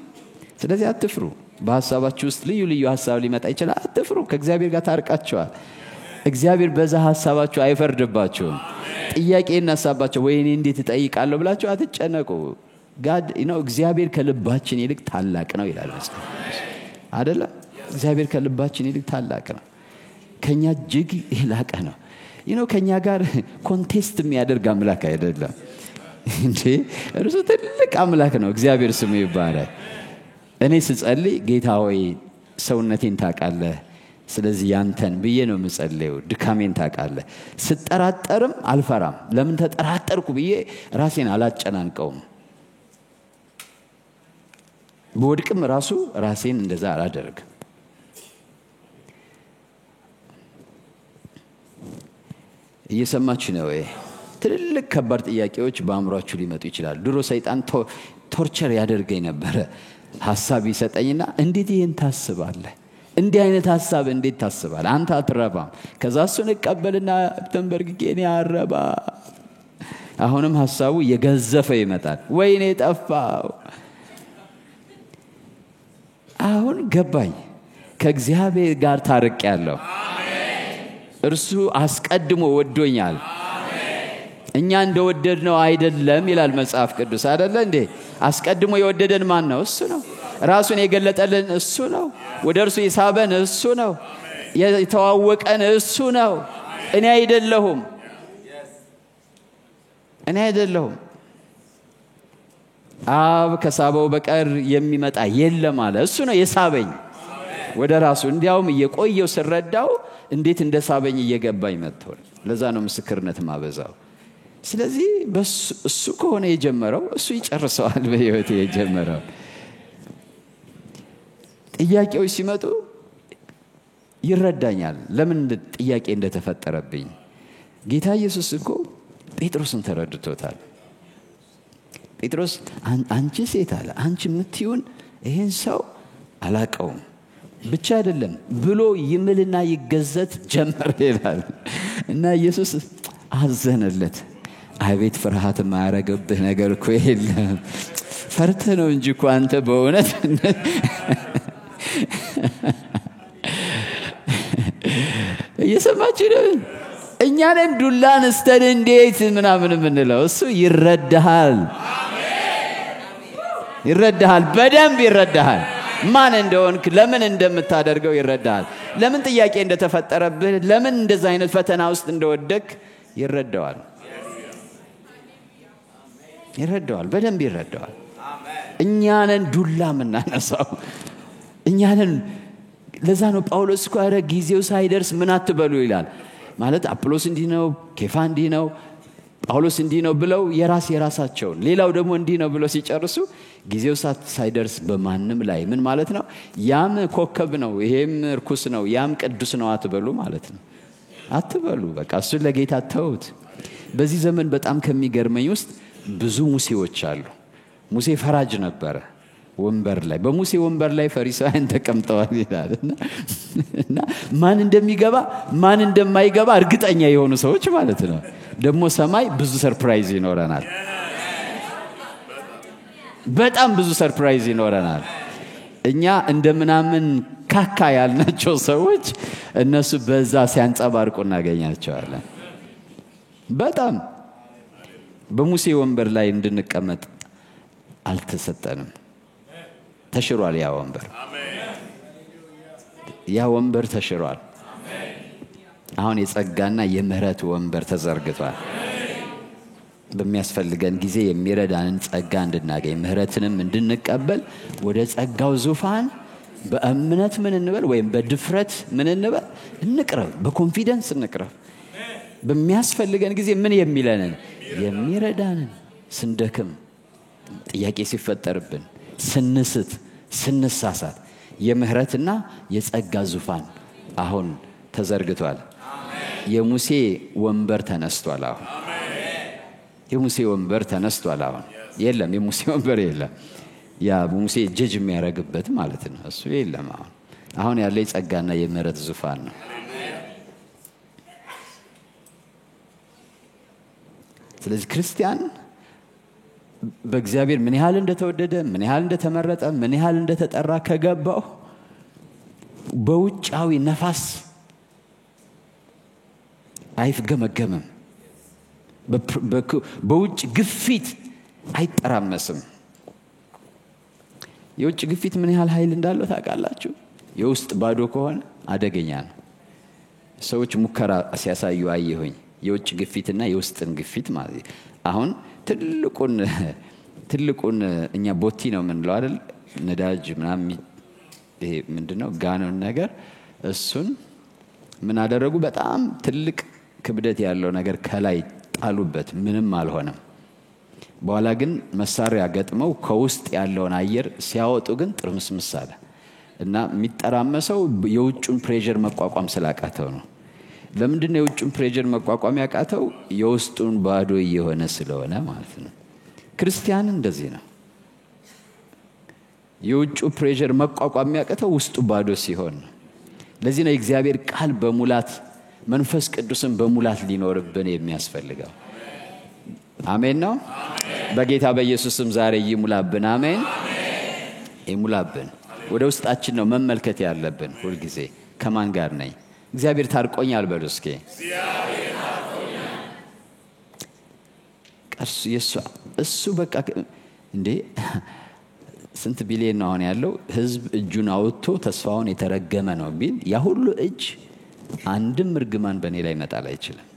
S1: ስለዚህ አትፍሩ። በሐሳባችሁ ውስጥ ልዩ ልዩ ሐሳብ ሊመጣ ይችላል። አትፍሩ። ከእግዚአብሔር ጋር ታርቃችኋል። እግዚአብሔር በዛ ሐሳባችሁ አይፈርድባችሁም። ጥያቄ እናሳባችሁ ወይኔ እንዴት እጠይቃለሁ ብላችሁ አትጨነቁ። ጋድ እግዚአብሔር ከልባችን ይልቅ ታላቅ ነው ይላል መጽሐፍ አይደለ? እግዚአብሔር ከልባችን ይልቅ ታላቅ ነው። ከኛ እጅግ የላቀ ነው። ከኛ ጋር ኮንቴስት የሚያደርግ አምላክ አይደለም እንዴ። እርሱ ትልቅ አምላክ ነው። እግዚአብሔር ስሙ ይባረክ። እኔ ስጸልይ ጌታ ሆይ ሰውነቴን ታውቃለህ፣ ስለዚህ ያንተን ብዬ ነው የምጸልየው። ድካሜን ታውቃለህ። ስጠራጠርም አልፈራም። ለምን ተጠራጠርኩ ብዬ ራሴን አላጨናንቀውም። በወድቅም ራሱ ራሴን እንደዛ አላደርግም። እየሰማችሁ ነው ወይ? ትልልቅ ከባድ ጥያቄዎች በአእምሯችሁ ሊመጡ ይችላል። ድሮ ሰይጣን ቶርቸር ያደርገኝ ነበረ። ሐሳብ ይሰጠኝና እንዴት ይሄን ታስባለህ? እንዲህ አይነት ሐሳብ እንዴት ታስባለህ? አንተ አትረባም። ከዛ እሱን እቀበልና ተንበርክኬ እኔ አረባ። አሁንም ሐሳቡ የገዘፈ ይመጣል። ወይኔ ጠፋው። አሁን ገባኝ። ከእግዚአብሔር ጋር ታርቄያለሁ። እርሱ አስቀድሞ ወዶኛል። እኛ እንደወደድነው አይደለም ይላል መጽሐፍ ቅዱስ አይደለ እንዴ? አስቀድሞ የወደደን ማን ነው? እሱ ነው። ራሱን የገለጠልን እሱ ነው። ወደ እርሱ የሳበን እሱ ነው። የተዋወቀን እሱ ነው። እኔ አይደለሁም። አብ ከሳበው በቀር የሚመጣ የለም አለ። እሱ ነው የሳበኝ ወደ ራሱ። እንዲያውም እየቆየው ስረዳው እንዴት እንደሳበኝ እየገባኝ መጥቷል። ለዛ ነው ምስክርነት ማበዛው። ስለዚህ እሱ ከሆነ የጀመረው እሱ ይጨርሰዋል። በህይወቴ የጀመረው ጥያቄዎች ሲመጡ ይረዳኛል ለምን ጥያቄ እንደተፈጠረብኝ። ጌታ ኢየሱስ እኮ ጴጥሮስን ተረድቶታል። ጴጥሮስ አንቺ ሴት አለ፣ አንቺ የምትይውን ይሄን ሰው አላቀውም ብቻ አይደለም ብሎ ይምልና ይገዘት ጀመረ ይላል። እና ኢየሱስ አዘነለት። አቤት ፍርሃት ማያረገብህ ነገር እኮ የለም። ፈርተ ነው እንጂ እኮ አንተ በእውነት እየሰማችሁ ነው። እኛንም ዱላን እስተን እንዴት ምናምን የምንለው እሱ ይረዳሃል። ይረዳሃል፣ በደንብ ይረዳሃል። ማን እንደሆንክ ለምን እንደምታደርገው ይረዳሃል። ለምን ጥያቄ እንደተፈጠረብህ ለምን እንደዛ አይነት ፈተና ውስጥ እንደወደክ ይረዳዋል። በደንብ ይረዳዋል። እኛንን ዱላ ምናነሳው እኛንን። ለዛ ነው ጳውሎስ እኮ አረ ጊዜው ሳይደርስ ምን አትበሉ ይላል። ማለት አጵሎስ እንዲህ ነው፣ ኬፋ እንዲህ ነው፣ ጳውሎስ እንዲህ ነው ብለው የራሳቸውን ሌላው ደግሞ እንዲህ ነው ብለው ሲጨርሱ ጊዜው ሳይደርስ በማንም ላይ ምን ማለት ነው? ያም ኮከብ ነው፣ ይሄም ርኩስ ነው፣ ያም ቅዱስ ነው አትበሉ ማለት ነው። አትበሉ፣ በቃ እሱን ለጌታ ተውት። በዚህ ዘመን በጣም ከሚገርመኝ ውስጥ ብዙ ሙሴዎች አሉ። ሙሴ ፈራጅ ነበረ ወንበር ላይ። በሙሴ ወንበር ላይ ፈሪሳውያን ተቀምጠዋል ይላል እና ማን እንደሚገባ ማን እንደማይገባ እርግጠኛ የሆኑ ሰዎች ማለት ነው። ደግሞ ሰማይ ብዙ ሰርፕራይዝ ይኖረናል። በጣም ብዙ ሰርፕራይዝ ይኖረናል። እኛ እንደምናምን ካካ ያልናቸው ሰዎች እነሱ በዛ ሲያንጸባርቁ እናገኛቸዋለን። በጣም በሙሴ ወንበር ላይ እንድንቀመጥ አልተሰጠንም። ተሽሯል ያ ወንበር ተሽሯል። አሁን የጸጋና የምህረት ወንበር ተዘርግቷል። በሚያስፈልገን ጊዜ የሚረዳንን ጸጋ እንድናገኝ ምህረትንም እንድንቀበል ወደ ጸጋው ዙፋን በእምነት ምን እንበል ወይም በድፍረት ምን እንበል እንቅረብ። በኮንፊደንስ እንቅረብ። በሚያስፈልገን ጊዜ ምን የሚለንን የሚረዳንን፣ ስንደክም፣ ጥያቄ ሲፈጠርብን፣ ስንስት፣ ስንሳሳት የምህረትና የጸጋ ዙፋን አሁን ተዘርግቷል። የሙሴ ወንበር ተነስቷል። አሁን የሙሴ ወንበር ተነስቷል። አሁን የለም የሙሴ ወንበር የለም። ያ ሙሴ ጀጅ የሚያረግበት ማለት ነው። እሱ የለም። አሁን ያለ የጸጋና የምህረት ዙፋን ነው። ስለዚህ ክርስቲያን በእግዚአብሔር ምን ያህል እንደተወደደ፣ ምን ያህል እንደተመረጠ፣ ምን ያህል እንደተጠራ ከገባው በውጫዊ ነፋስ አይፍገመገምም። በውጭ ግፊት አይጠራመስም። የውጭ ግፊት ምን ያህል ኃይል እንዳለው ታውቃላችሁ? የውስጥ ባዶ ከሆነ አደገኛ ነው። ሰዎች ሙከራ ሲያሳዩ አየሁኝ። የውጭ ግፊትና የውስጥን ግፊት ማለት አሁን ትልቁን እኛ ቦቲ ነው የምንለው አይደል? ነዳጅ ምናምን ይሄ ምንድነው ጋኖን ነገር እሱን ምን አደረጉ? በጣም ትልቅ ክብደት ያለው ነገር ከላይ ጣሉበት። ምንም አልሆነም። በኋላ ግን መሳሪያ ገጥመው ከውስጥ ያለውን አየር ሲያወጡ ግን ጥርምስምስ አለ እና የሚጠራመሰው የውጭውን ፕሬሸር መቋቋም ስላቃተው ነው። ለምንድነው የውጭውን ፕሬሸር መቋቋም ያቃተው? የውስጡን ባዶ እየሆነ ስለሆነ ማለት ነው። ክርስቲያን እንደዚህ ነው። የውጭው ፕሬሸር መቋቋም ያቃተው ውስጡ ባዶ ሲሆን ነው። ለዚህ ነው የእግዚአብሔር ቃል በሙላት መንፈስ ቅዱስን በሙላት ሊኖርብን የሚያስፈልገው። አሜን ነው። በጌታ በኢየሱስም ዛሬ ይሙላብን። አሜን። ይሙላብን። ወደ ውስጣችን ነው መመልከት ያለብን ሁሉ ጊዜ። ከማን ጋር ነኝ? እግዚአብሔር ታርቆኛል በሉ እስኪ። እግዚአብሔር ታርቆኛል። እሱ በቃ እንዴ ስንት ቢሊዮን ነው አሁን ያለው ህዝብ እጁን አውጥቶ ተስፋውን የተረገመ ነው ቢል ያ ሁሉ እጅ አንድም እርግማን በእኔ ላይ መጣል አይችልም።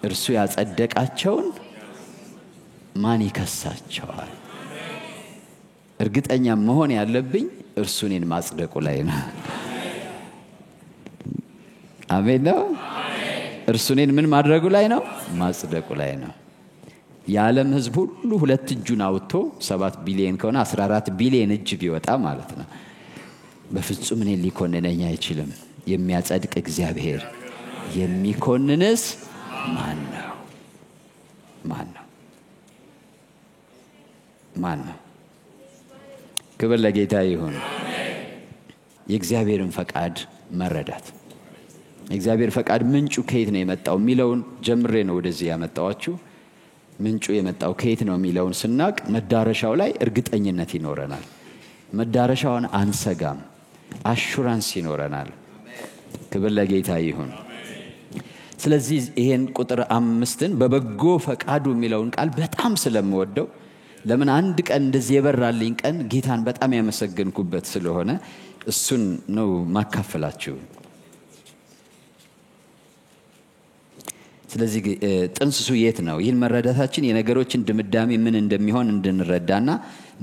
S1: እርሱ ያጸደቃቸውን ማን ይከሳቸዋል? እርግጠኛ መሆን ያለብኝ እርሱ እኔን ማጽደቁ ላይ ነው። አሜን ነው። እርሱ እኔን ምን ማድረጉ ላይ ነው? ማጽደቁ ላይ ነው። የዓለም ህዝብ ሁሉ ሁለት እጁን አውጥቶ 7 ቢሊዮን ከሆነ 14 ቢሊዮን እጅ ቢወጣ ማለት ነው በፍጹም እኔን ሊኮንነኝ አይችልም። የሚያጸድቅ እግዚአብሔር። የሚኮንንስ ማን ነው? ክብር ለጌታ ይሁን። የእግዚአብሔርን ፈቃድ መረዳት። የእግዚአብሔር ፈቃድ ምንጩ ከየት ነው የመጣው የሚለውን ጀምሬ ነው ወደዚህ ያመጣዋችሁ። ምንጩ የመጣው ከየት ነው የሚለውን ስናቅ መዳረሻው ላይ እርግጠኝነት ይኖረናል። መዳረሻውን አንሰጋም። አሹራንስ ይኖረናል። ክብር ለጌታ ይሁን። ስለዚህ ይሄን ቁጥር 5ን በበጎ ፈቃዱ የሚለውን ቃል በጣም ስለምወደው ለምን አንድ ቀን እንደዚህ የበራልኝ ቀን ጌታን በጣም ያመሰግንኩበት ስለሆነ እሱን ነው ማካፈላችሁ። ስለዚህ ጥንስሱ የት ነው? ይህን መረዳታችን የነገሮችን ድምዳሜ ምን እንደሚሆን እንድንረዳና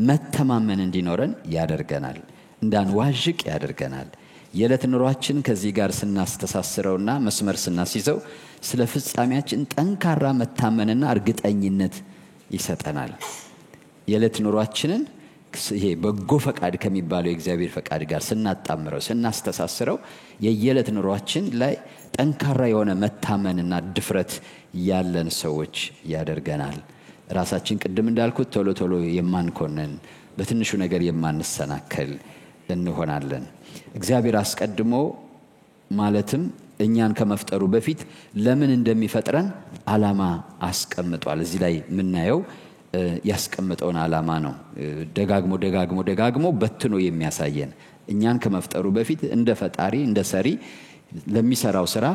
S1: መተማመን እንዲኖረን ያደርገናል፣ እንዳንዋዥቅ ያደርገናል። የዕለት ኑሯችን ከዚህ ጋር ስናስተሳስረውና መስመር ስናስይዘው ስለ ፍጻሜያችን ጠንካራ መታመንና እርግጠኝነት ይሰጠናል። የዕለት ኑሯችንን ይሄ በጎ ፈቃድ ከሚባለው የእግዚአብሔር ፈቃድ ጋር ስናጣምረው ስናስተሳስረው የየዕለት ኑሯችን ላይ ጠንካራ የሆነ መታመንና ድፍረት ያለን ሰዎች ያደርገናል። ራሳችን ቅድም እንዳልኩት ቶሎ ቶሎ የማንኮነን በትንሹ ነገር የማንሰናከል እንሆናለን። እግዚአብሔር አስቀድሞ ማለትም እኛን ከመፍጠሩ በፊት ለምን እንደሚፈጥረን ዓላማ አስቀምጧል። እዚህ ላይ የምናየው ያስቀምጠውን ዓላማ ነው። ደጋግሞ በትኖ የሚያሳየን እኛን ከመፍጠሩ በፊት እንደ ፈጣሪ እንደ ሰሪ ለሚሰራው ስራ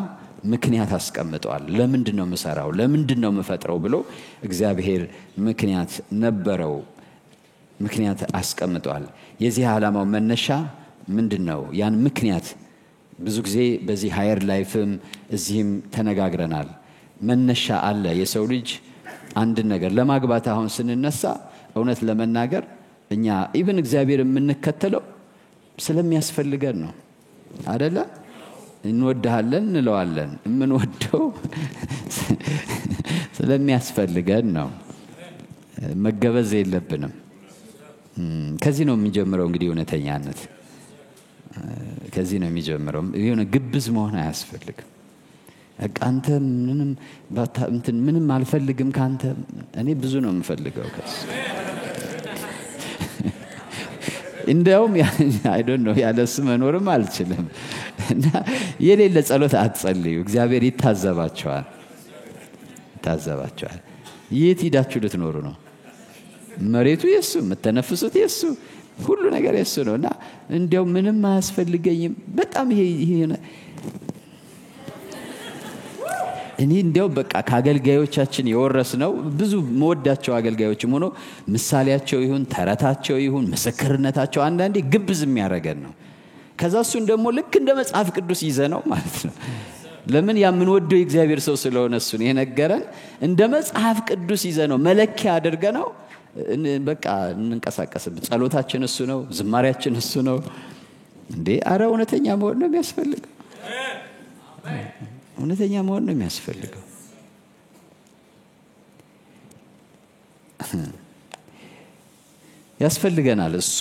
S1: ምክንያት አስቀምጧል። ለምንድን ነው የምሰራው? ለምንድን ነው የምፈጥረው ብሎ እግዚአብሔር ምክንያት ነበረው፣ ምክንያት አስቀምጧል። የዚህ ዓላማው መነሻ ምንድነው? ያን ምክንያት ብዙ ጊዜ በዚህ ሃየር ላይፍም እዚህም ተነጋግረናል። መነሻ አለ። የሰው ልጅ አንድ ነገር ለማግባት አሁን ስንነሳ እውነት ለመናገር እኛ ኢቭን እግዚአብሔር የምንከተለው ስለሚያስፈልገን ነው አይደለ? እንወድሃለን እንለዋለን። የምንወደው ስለሚያስፈልገን ነው። መገበዝ የለብንም። ከዚህ ነው የሚጀምረው እንግዲህ እውነተኛነት ከዚህ ነው የሚጀምረው። የሆነ ግብዝ መሆን አያስፈልግም። አንተ ምንም አልፈልግም ካንተ፣ እኔ ብዙ ነው የምፈልገው ከሱ። እንደውም አይ ዶንት ኖ ያለሱ መኖርም አልችልም። እና የሌለ ጸሎት አትጸልዩ፣ እግዚአብሔር ይታዘባቸዋል። የት ሄዳችሁ ልትኖሩ ነው? መሬቱ የሱ፣ የምትነፍሱት የሱ፣ ሁሉ ነገር የሱ ነውና እንደው ምንም አያስፈልገኝም። በጣም ይሄ እኔ እንደው በቃ ከአገልጋዮቻችን የወረስነው ብዙ መወዳቸው አገልጋዮችም ሆኖ ምሳሌያቸው ይሁን ተረታቸው ይሁን ምስክርነታቸው አንዳንዴ ግብዝ የሚያረጋን ነው። ከዛ እሱን ደግሞ ልክ እንደ መጽሐፍ ቅዱስ ይዘነው ማለት ነው። ለምን ያምንወደው የእግዚአብሔር ሰው ስለሆነ እሱን የነገረን እንደ መጽሐፍ ቅዱስ ይዘነው መለኪያ አድርገነው በቃ እንንቀሳቀስበት። ጸሎታችን እሱ ነው፣ ዝማሬያችን እሱ ነው። እንዴ አረ እውነተኛ መሆን ነው የሚያስፈልገው። እውነተኛ መሆን ነው የሚያስፈልገው። ያስፈልገናል እሱ።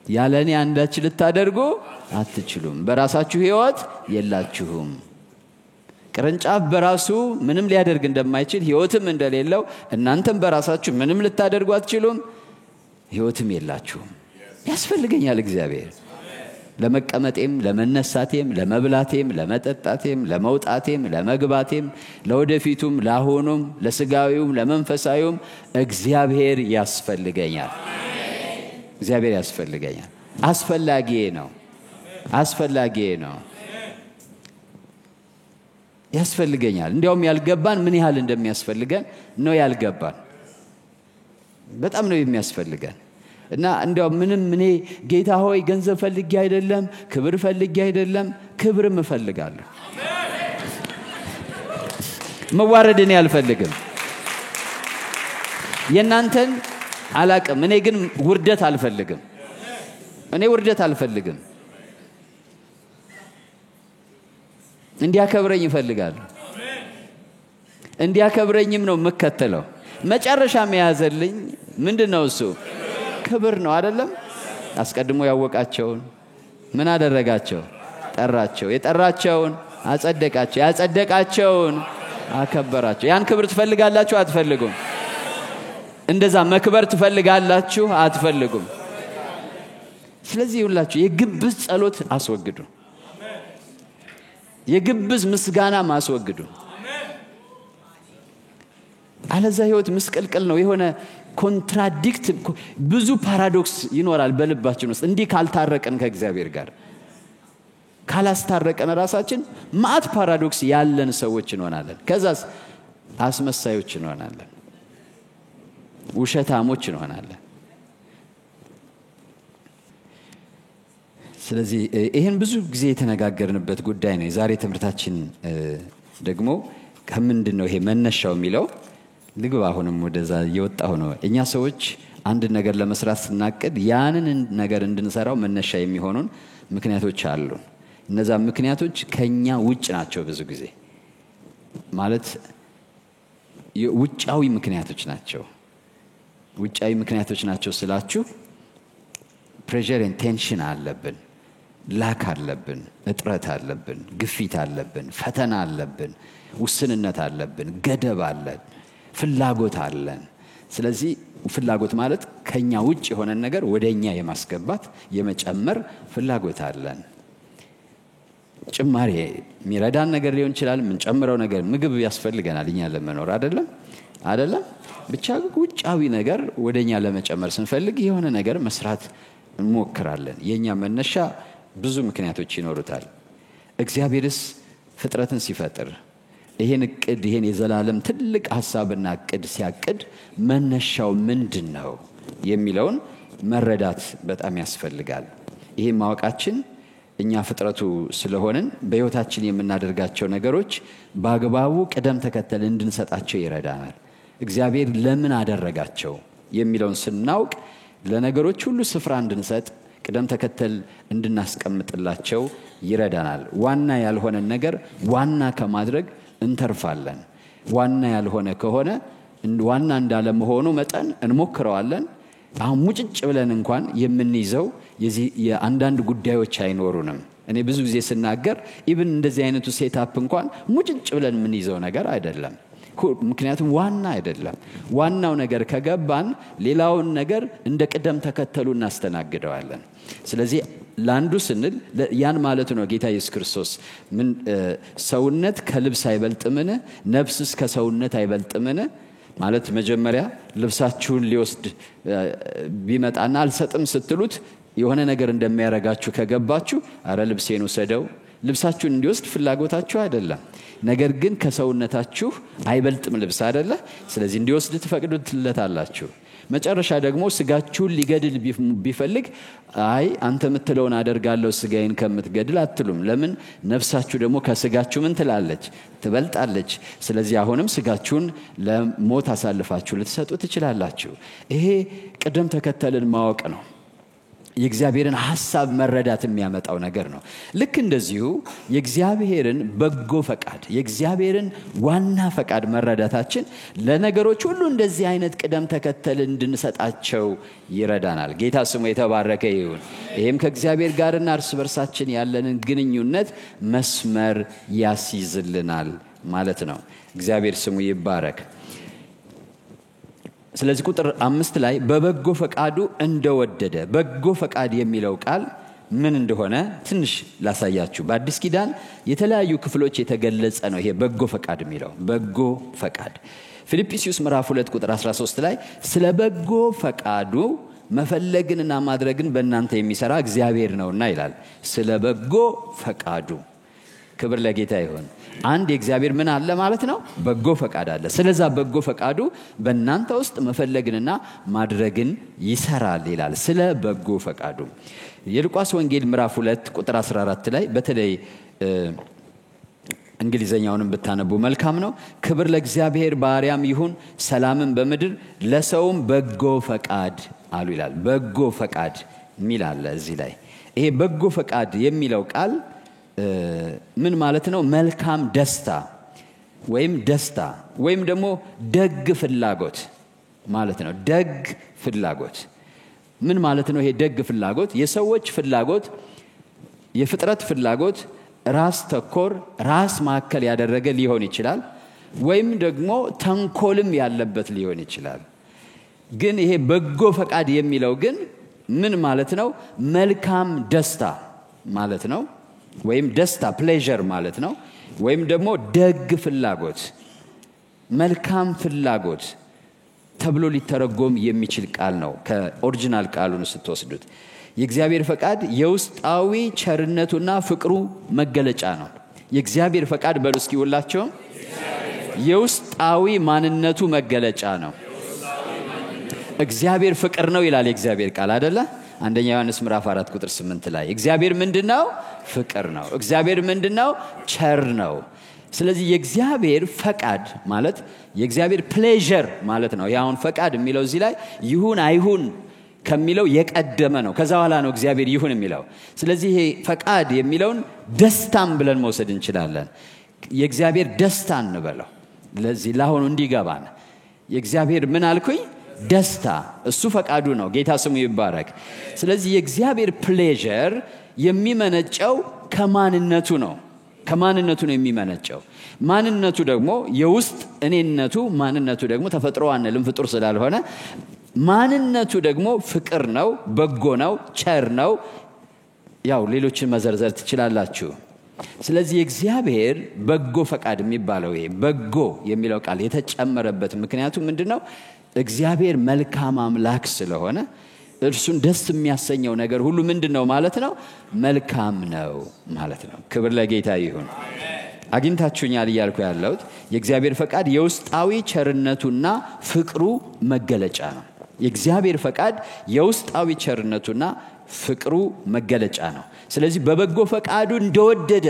S1: ያለኔ አንዳች ልታደርጉ አትችሉም፣ በራሳችሁ ሕይወት የላችሁም። ቅርንጫፍ በራሱ ምንም ሊያደርግ እንደማይችል ሕይወትም እንደሌለው እናንተም በራሳችሁ ምንም ልታደርጉ አትችሉም፣ ሕይወትም የላችሁም። ያስፈልገኛል እግዚአብሔር ለመቀመጤም ለመነሳቴም ለመብላቴም ለመጠጣቴም ለመውጣቴም ለመግባቴም ለወደፊቱም ለአሁኑም ለስጋዊውም ለመንፈሳዊውም እግዚአብሔር ያስፈልገኛል። እግዚአብሔር ያስፈልገኛል። አስፈላጊዬ ነው። ያስፈልገኛል። እንዲያውም ያልገባን ምን ያህል እንደሚያስፈልገን ነው ያልገባን። በጣም ነው የሚያስፈልገን። እና እንዲያው ምንም እኔ ጌታ ሆይ ገንዘብ ፈልጌ አይደለም፣ ክብር ፈልጌ አይደለም፣ ክብርም እፈልጋለሁ። መዋረድን አልፈልግም። የናንተን አላቅም። እኔ ግን ውርደት አልፈልግም። እንዲያከብረኝ እፈልጋለሁ። እንዲያከብረኝም ነው መከተለው። መጨረሻ መያዘልኝ ምንድነው? እሱ ክብር ነው አይደለም? አስቀድሞ ያወቃቸውን ምን አደረጋቸው? ጠራቸው። የጠራቸውን አጸደቃቸው። ያጸደቃቸውን አከበራቸው። ያን ክብር ትፈልጋላችሁ አትፈልጉም? እንደዛ መክበር ትፈልጋላችሁ አትፈልጉም? ስለዚህ ሁላችሁ የግብዝ ጸሎት አስወግዱ። የግብዝ ምስጋና ማስወግዱ። አለዛ ህይወት ምስቅልቅል ነው። የሆነ ኮንትራዲክት ብዙ ፓራዶክስ ይኖራል በልባችን ውስጥ። እንዲህ ካልታረቀን ከእግዚአብሔር ጋር ካላስታረቀን ራሳችን ማት ፓራዶክስ ያለን ሰዎች እንሆናለን። ከዛስ አስመሳዮች እንሆናለን። ውሸታሞች እንሆናለን። ስለዚህ ይሄን ብዙ ጊዜ የተነጋገርንበት ጉዳይ ነው። የዛሬ ትምህርታችን ደግሞ ከምንድነው ይሄ መነሻው የሚለው ልግባ። አሁንም ወደዛ እየወጣሁ ነው። እኛ ሰዎች አንድ ነገር ለመስራት ስናቅድ ያንን ነገር እንድንሰራው መነሻ የሚሆኑን ምክንያቶች አሉ። እነዛ ምክንያቶች ከኛ ውጭ ናቸው። ብዙ ጊዜ ማለት ውጫዊ ምክንያቶች ናቸው። ውጫዊ ምክንያቶች ናቸው ስላችሁ ፕሬሸር ኤንድ ቴንሽን አለብን፣ ላክ አለብን፣ እጥረት አለብን፣ ግፊት አለብን፣ ፈተና አለብን፣ ውስንነት አለብን፣ ገደብ አለን፣ ፍላጎት አለን። ስለዚህ ፍላጎት ማለት ከኛ ውጭ የሆነ ነገር ወደኛ የማስገባት የመጨመር ፍላጎት አለን። ጭማሪ የሚረዳን ነገር ሊሆን ይችላል። ምን ጨምረው ነገር ምግብ ያስፈልገናል እኛ ለመኖር አይደለም። ብቻ ውጫዊ ነገር ወደኛ ለመጨመር ስንፈልግ የሆነ ነገር መስራት እንሞክራለን። የኛ መነሻ ብዙ ምክንያቶች ይኖሩታል። እግዚአብሔርስ ፍጥረትን ሲፈጥር ይሄን የዘላለም ትልቅ ሐሳብና ዕቅድ ሲያቅድ መነሻው ምንድነው የሚለውን መረዳት በጣም ያስፈልጋል። ይሄ ማወቃችን እኛ ፍጥረቱ ስለሆንን በሕይወታችን የምናደርጋቸው ነገሮች በአግባቡ ቅደም ተከተል እንድንሰጣቸው ይረዳናል። እግዚአብሔር ለምን አደረጋቸው የሚለውን ስናውቅ ለነገሮች ሁሉ ስፍራ እንድንሰጥ ቅደም ተከተል እንድናስቀምጥላቸው ይረዳናል። ዋና ያልሆነ ነገር ዋና ከማድረግ እንተርፋለን። ዋና ያልሆነ ከሆነ ዋና እንዳለ መሆኑ መጠን እንሞክረዋለን። አሁን ሙጭጭ ብለን እንኳን የምንይዘው የአንዳንድ ጉዳዮች አይኖሩንም። እኔ ብዙ ጊዜ ስናገር ኢቭን እንደዚህ አይነቱ ሴታፕ እንኳን ሙጭጭ ብለን የምንይዘው ነገር አይደለም። ምክንያቱም ዋና አይደለም። ዋናው ነገር ከገባን ሌላውን ነገር እንደ ቅደም ተከተሉ እናስተናግደዋለን። ስለዚህ ላንዱ ስንል ያን ማለት ነው። ጌታ ኢየሱስ ክርስቶስ ምን ሰውነት ከልብስ አይበልጥምን? ነፍስስ ከሰውነት አይበልጥምን? ማለት መጀመሪያ ልብሳችሁን ሊወስድ ቢመጣና አልሰጥም ስትሉት የሆነ ነገር እንደሚያረጋችሁ ከገባችሁ አረ ልብሴን ወሰደው፣ ልብሳችሁን እንዲወስድ ፍላጎታችሁ አይደለም። ነገር ግን ከሰውነታችሁ አይበልጥም ልብስ አይደለ? ስለዚህ እንዲወስድ ትፈቅዱለታላችሁ። መጨረሻ ደግሞ ስጋችሁን ሊገድል ቢፈልግ አይ አንተ የምትለውን አደርጋለሁ ስጋዬን ከምትገድል አትሉም። ለምን? ነፍሳችሁ ደግሞ ከስጋችሁ ምን ትላለች? ትበልጣለች። ስለዚህ አሁንም ስጋችሁን ለሞት አሳልፋችሁ ልትሰጡ ትችላላችሁ። ይሄ ቅደም ተከተልን ማወቅ ነው። የእግዚአብሔርን ሐሳብ መረዳት የሚያመጣው ነገር ነው። ልክ እንደዚሁ የእግዚአብሔርን በጎ ፈቃድ የእግዚአብሔርን ዋና ፈቃድ መረዳታችን ለነገሮች ሁሉ እንደዚህ አይነት ቅደም ተከተል እንድንሰጣቸው ይረዳናል። ጌታ ስሙ የተባረከ ይሁን። ይሄም ከእግዚአብሔር ጋርና እርስ በርሳችን ያለንን ግንኙነት መስመር ያስይዝልናል ማለት ነው። እግዚአብሔር ስሙ ይባረክ። ስለዚህ ቁጥር 5 ላይ በበጎ ፈቃዱ እንደወደደ። በጎ ፈቃድ የሚለው ቃል ምን እንደሆነ ትንሽ ላሳያችሁ። በአዲስ ኪዳን የተለያዩ ክፍሎች የተገለጸ ነው ይሄ በጎ ፈቃድ የሚለው። በጎ ፈቃድ ፊልጵስዩስ ምዕራፍ 2 ቁጥር 13 ላይ ስለ በጎ ፈቃዱ መፈለግንና ማድረግን በእናንተ የሚሰራ እግዚአብሔር ነውና ይላል። ስለ በጎ ፈቃዱ ክብር ለጌታ ይሁን። አንድ የእግዚአብሔር ምን አለ ማለት ነው? በጎ ፈቃድ አለ። ስለዛ በጎ ፈቃዱ በእናንተ ውስጥ መፈለግንና ማድረግን ይሰራል ይላል። ስለ በጎ ፈቃዱ የሉቃስ ወንጌል ምዕራፍ 2 ቁጥር 14 ላይ በተለይ እንግሊዘኛውንም ብታነቡ መልካም ነው። ክብር ለእግዚአብሔር በአርያም ይሁን ሰላምን በምድር ለሰውም በጎ ፈቃድ አሉ ይላል። በጎ ፈቃድ የሚል አለ እዚህ ላይ። ይሄ በጎ ፈቃድ የሚለው ቃል ምን ማለት ነው? መልካም ደስታ ወይም ደግሞ ደግ ፍላጎት ማለት ነው። ደግ ፍላጎት ምን ማለት ነው? ይሄ ደግ ፍላጎት የሰዎች ፍላጎት፣ የፍጥረት ፍላጎት ራስ ተኮር ራስ ማዕከል ያደረገ ሊሆን ይችላል፣ ወይም ደግሞ ተንኮልም ያለበት ሊሆን ይችላል። ግን ይሄ በጎ ፈቃድ የሚለው ግን ምን ማለት ነው? መልካም ደስታ ማለት ነው። ወይም ደስታ ፕሌዠር ማለት ነው። ወይም ደግሞ ደግ ፍላጎት መልካም ፍላጎት ተብሎ ሊተረጎም የሚችል ቃል ነው። ከኦሪጂናል ቃሉን ስትወስዱት የእግዚአብሔር ፈቃድ የውስጣዊ ቸርነቱና ፍቅሩ መገለጫ ነው። የእግዚአብሔር ፈቃድ በሉ እስኪ ሁላችሁም የውስጣዊ ማንነቱ መገለጫ ነው። እግዚአብሔር ፍቅር ነው ይላል የእግዚአብሔር ቃል አይደለ? አንደኛ ዮሐንስ ምዕራፍ 4 ቁጥር 8 ላይ እግዚአብሔር ምንድነው? ፍቅር ነው። እግዚአብሔር ምንድነው? ቸር ነው። ስለዚህ የእግዚአብሔር ፈቃድ ማለት የእግዚአብሔር ፕሌዠር ማለት ነው። ያውን ፈቃድ የሚለው እዚህ ላይ ይሁን አይሁን ከሚለው የቀደመ ነው። ከዛ በኋላ ነው እግዚአብሔር ይሁን የሚለው። ስለዚህ ይሄ ፈቃድ የሚለውን ደስታም ብለን መውሰድ እንችላለን። የእግዚአብሔር ደስታ እንበለው ለዚህ ላሆኑ እንዲገባን። የእግዚአብሔር ምን አልኩኝ? ደስታ። እሱ ፈቃዱ ነው። ጌታ ስሙ ይባረክ። ስለዚህ የእግዚአብሔር ፕሌዠር የሚመነጨው ከማንነቱ ነው። ከማንነቱ ነው የሚመነጨው። ማንነቱ ደግሞ የውስጥ እኔነቱ ማንነቱ ደግሞ ተፈጥሮ አንልም ፍጡር ስላልሆነ ማንነቱ ደግሞ ፍቅር ነው፣ በጎ ነው፣ ቸር ነው። ያው ሌሎችን መዘርዘር ትችላላችሁ። ስለዚህ እግዚአብሔር በጎ ፈቃድ የሚባለው ይሄ በጎ የሚለው ቃል የተጨመረበት ምክንያቱ ምንድነው? እግዚአብሔር መልካም አምላክ ስለሆነ እርሱን ደስ የሚያሰኘው ነገር ሁሉ ምንድነው ማለት ነው? መልካም ነው ማለት ነው። ክብር ለጌታ ይሁን። አግኝታችሁኛል እያልኩ ያለሁት የእግዚአብሔር ፈቃድ የውስጣዊ ቸርነቱና ፍቅሩ መገለጫ ነው። የእግዚአብሔር ፈቃድ የውስጣዊ ቸርነቱና ፍቅሩ መገለጫ ነው። ስለዚህ በበጎ ፈቃዱ እንደወደደ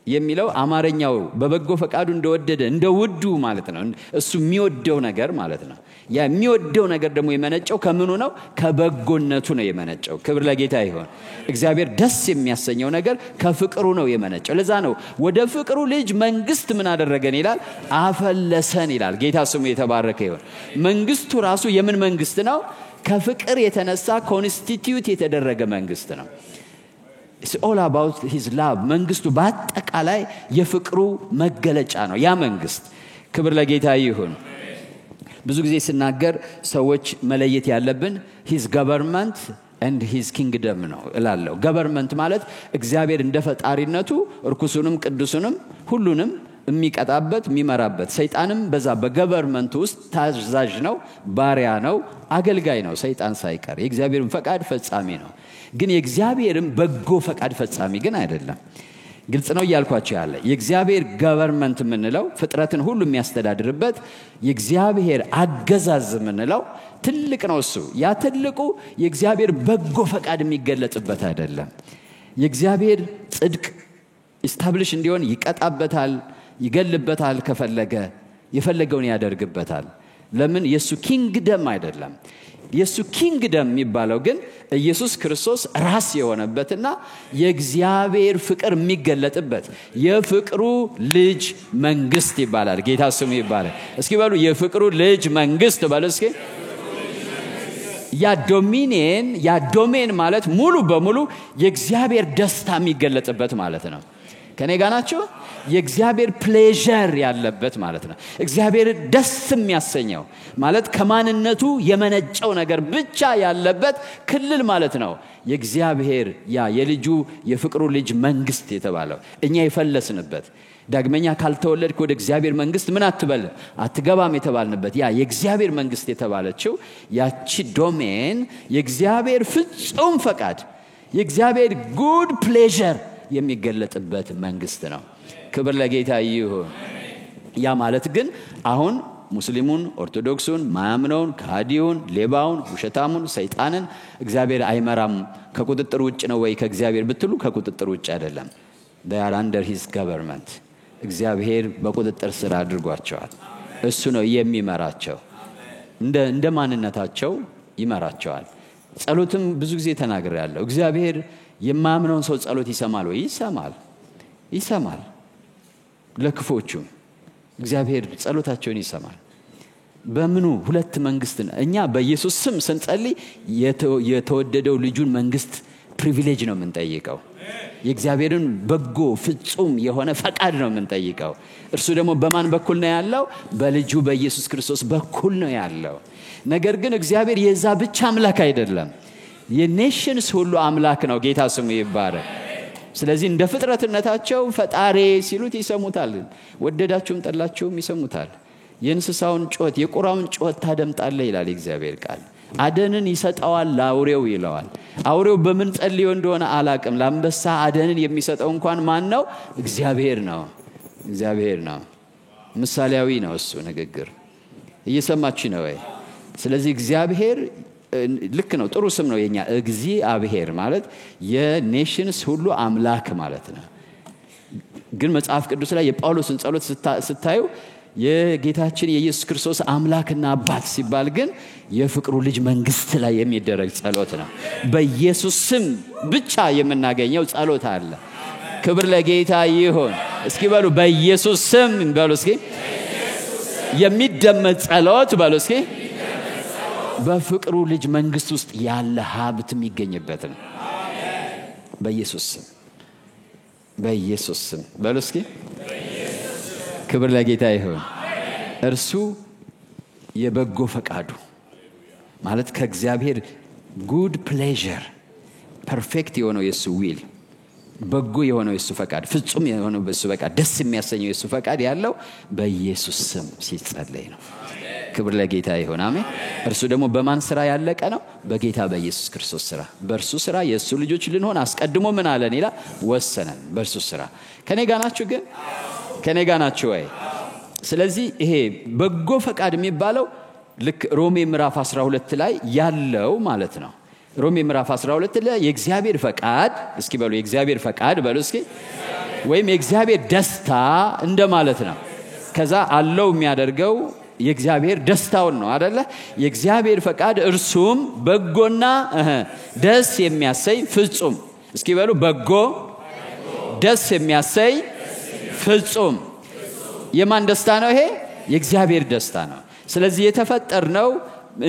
S1: የሚለው አማርኛው በበጎ ፈቃዱ እንደወደደ እንደውዱ ማለት ነው። እሱ የሚወደው ነገር ማለት ነው። ያ የሚወደው ነገር ደግሞ የመነጨው ከምኑ ነው? ከበጎነቱ ነው የመነጨው። ክብር ለጌታ ይሁን። እግዚአብሔር ደስ የሚያሰኘው ነገር ከፍቅሩ ነው የመነጨው። ለዛ ነው ወደ ፍቅሩ ልጅ መንግስት ምን አደረገን ይላል? አፈለሰን ይላል። ጌታ ስሙ የተባረከ ይሁን። መንግስቱ ራሱ የምን መንግስት ነው? ከፍቅር የተነሳ ኮንስቲቲዩት የተደረገ መንግስት ነው። It's all about his love. መንግስቱ በአጠቃላይ የፍቅሩ መገለጫ ነው ያ መንግስት። ክብር ለጌታ ይሁን። ብዙ ጊዜ ስናገር ሰዎች መለየት ያለብን his government and his kingdom ነው እላለሁ። government ማለት እግዚአብሔር እንደ ፈጣሪነቱ እርኩሱንም ቅዱሱንም ሁሉንም የሚቀጣበት የሚመራበት፣ ሰይጣንም በዛ በገቨርንመንት ውስጥ ታዛዥ ነው፣ ባሪያ ነው፣ አገልጋይ ነው። ሰይጣን ሳይቀር የእግዚአብሔርን ፈቃድ ፈጻሚ ነው። ግን የእግዚአብሔርን በጎ ፈቃድ ፈጻሚ ግን አይደለም። ግልጽ ነው እያልኳቸው ያለ የእግዚአብሔር ገቨርንመንት የምንለው ፍጥረትን ሁሉ የሚያስተዳድርበት የእግዚአብሔር አገዛዝ የምንለው ትልቅ ነው። እሱ ያ ትልቁ የእግዚአብሔር በጎ ፈቃድ የሚገለጽበት አይደለም። የእግዚአብሔር ጽድቅ ኢስታብሊሽ እንዲሆን ይቀጣበታል፣ ይገልበታል፣ ከፈለገ የፈለገውን ያደርግበታል። ለምን? የሱ ኪንግደም አይደለም። የሱ ኪንግደም የሚባለው ግን ኢየሱስ ክርስቶስ ራስ የሆነበትና የእግዚአብሔር ፍቅር የሚገለጥበት የፍቅሩ ልጅ መንግስት ይባላል። ጌታ ስሙ ይባላል። እስኪ በሉ የፍቅሩ ልጅ መንግስት በሉ እስኪ። ያ ዶሜን ማለት ሙሉ በሙሉ የእግዚአብሔር ደስታ የሚገለጥበት ማለት ነው። ከኔ ጋር ናችሁ? የእግዚአብሔር ፕሌዠር ያለበት ማለት ነው። እግዚአብሔር ደስ የሚያሰኘው ማለት ከማንነቱ የመነጨው ነገር ብቻ ያለበት ክልል ማለት ነው። የእግዚአብሔር ያ የልጁ የፍቅሩ ልጅ መንግስት የተባለው እኛ የፈለስንበት ዳግመኛ ካልተወለድክ ወደ እግዚአብሔር መንግስት ምን አትበል አትገባም የተባልንበት ያ የእግዚአብሔር መንግስት የተባለችው ያቺ ዶሜን የእግዚአብሔር ፍጹም ፈቃድ የእግዚአብሔር ጉድ ፕሌዠር የሚገለጥበት መንግስት ነው። ክብር ለጌታ ይሁን። ያ ማለት ግን አሁን ሙስሊሙን፣ ኦርቶዶክሱን፣ ማያምነውን፣ ካዲውን፣ ሌባውን፣ ውሸታሙን፣ ሰይጣንን እግዚአብሔር አይመራም ከቁጥጥር ውጭ ነው ወይ ከእግዚአብሔር ብትሉ ከቁጥጥር ውጭ አይደለም። they are under his government። እግዚአብሔር በቁጥጥር ስር አድርጓቸዋል። እሱ ነው የሚመራቸው። እንደ ማንነታቸው ይመራቸዋል። ጸሎትም ብዙ ጊዜ ተናግሬያለሁ። እግዚአብሔር የማያምነውን ሰው ጸሎት ይሰማል ወይ? ይሰማል። ለክፎቹ እግዚአብሔር ጸሎታቸውን ይሰማል። በምኑ? ሁለት መንግስት ነው። እኛ በኢየሱስ ስም ስንጸልይ የተወደደው ልጁን መንግስት ፕሪቪሌጅ ነው የምንጠይቀው። የእግዚአብሔርን በጎ ፍጹም የሆነ ፈቃድ ነው የምንጠይቀው። እርሱ ደግሞ በማን በኩል ነው ያለው? በልጁ በኢየሱስ ክርስቶስ በኩል ነው ያለው። ነገር ግን እግዚአብሔር የዛ ብቻ አምላክ አይደለም፣ የኔሽንስ ሁሉ አምላክ ነው። ጌታ ስሙ ይባረክ። ስለዚህ እንደ ፍጥረትነታቸው ፈጣሪ ሲሉት ይሰሙታል፣ ወደዳችሁም ጠላችሁም ይሰሙታል። የእንስሳውን ጩኸት የቁራውን ጩኸት ታደምጣለህ ይላል እግዚአብሔር ቃል። አደንን ይሰጣዋል ለአውሬው ይለዋል። አውሬው በምን ጸልዮ እንደሆነ አላቅም። ለአንበሳ አደንን የሚሰጠው እንኳን ማን ነው? እግዚአብሔር ነው። ምሳሌያዊ ነው እሱ ንግግር። እየሰማችሁ ነው ወይ? ስለዚህ እግዚአብሔር ልክ ነው ጥሩ ስም ነው የኛ እግዚአብሔር ማለት የኔሽንስ ሁሉ አምላክ ማለት ነው ግን መጽሐፍ ቅዱስ ላይ የጳውሎስን ጸሎት ስታዩ የጌታችን የኢየሱስ ክርስቶስ አምላክና አባት ሲባል ግን የፍቅሩ ልጅ መንግስት ላይ የሚደረግ ጸሎት ነው በኢየሱስ ስም ብቻ የምናገኘው ጸሎት አለ ክብር ለጌታ ይሁን እስኪ በሉ በኢየሱስ ስም በሉ እስኪ የሚደመጥ ጸሎት በሉ እስኪ በፍቅሩ ልጅ መንግስት ውስጥ ያለ ሀብት የሚገኝበት ነው በኢየሱስ ስም በሉ እስኪ ክብር ለጌታ ይሁን እርሱ የበጎ ፈቃዱ ማለት ከእግዚአብሔር good pleasure perfect የሆነው የሱ ዊል በጎ የሆነው የሱ ፈቃድ ፍጹም የሆነው በሱ ፈቃድ ደስ የሚያሰኘው የሱ ፈቃድ ያለው በኢየሱስ ስም ሲጸለይ ነው ክብር ለጌታ ይሁን አሜን እርሱ ደግሞ በማን ስራ ያለቀ ነው በጌታ በኢየሱስ ክርስቶስ ስራ በእርሱ ስራ የሱ ልጆች ልንሆን አስቀድሞ ምን አለን ይላል ወሰነን በእርሱ ስራ ከኔ ጋር ናችሁ ግን ከኔ ጋር ናችሁ ወይ ስለዚህ ይሄ በጎ ፈቃድ የሚባለው ልክ ሮሜ ምዕራፍ 12 ላይ ያለው ማለት ነው ሮሜ ምዕራፍ 12 ላይ የእግዚአብሔር ፈቃድ እስኪ በሉ የእግዚአብሔር ፈቃድ በሉ እስኪ ወይም የእግዚአብሔር ደስታ እንደማለት ነው ከዛ አለው የሚያደርገው የእግዚአብሔር ደስታውን ነው አይደለ የእግዚአብሔር ፈቃድ እርሱም በጎና ደስ የሚያሰይ ፍጹም እስኪ በሉ በጎ ደስ የሚያሰይ ፍጹም የማን ደስታ ነው ይሄ የእግዚአብሔር ደስታ ነው ስለዚህ የተፈጠርነው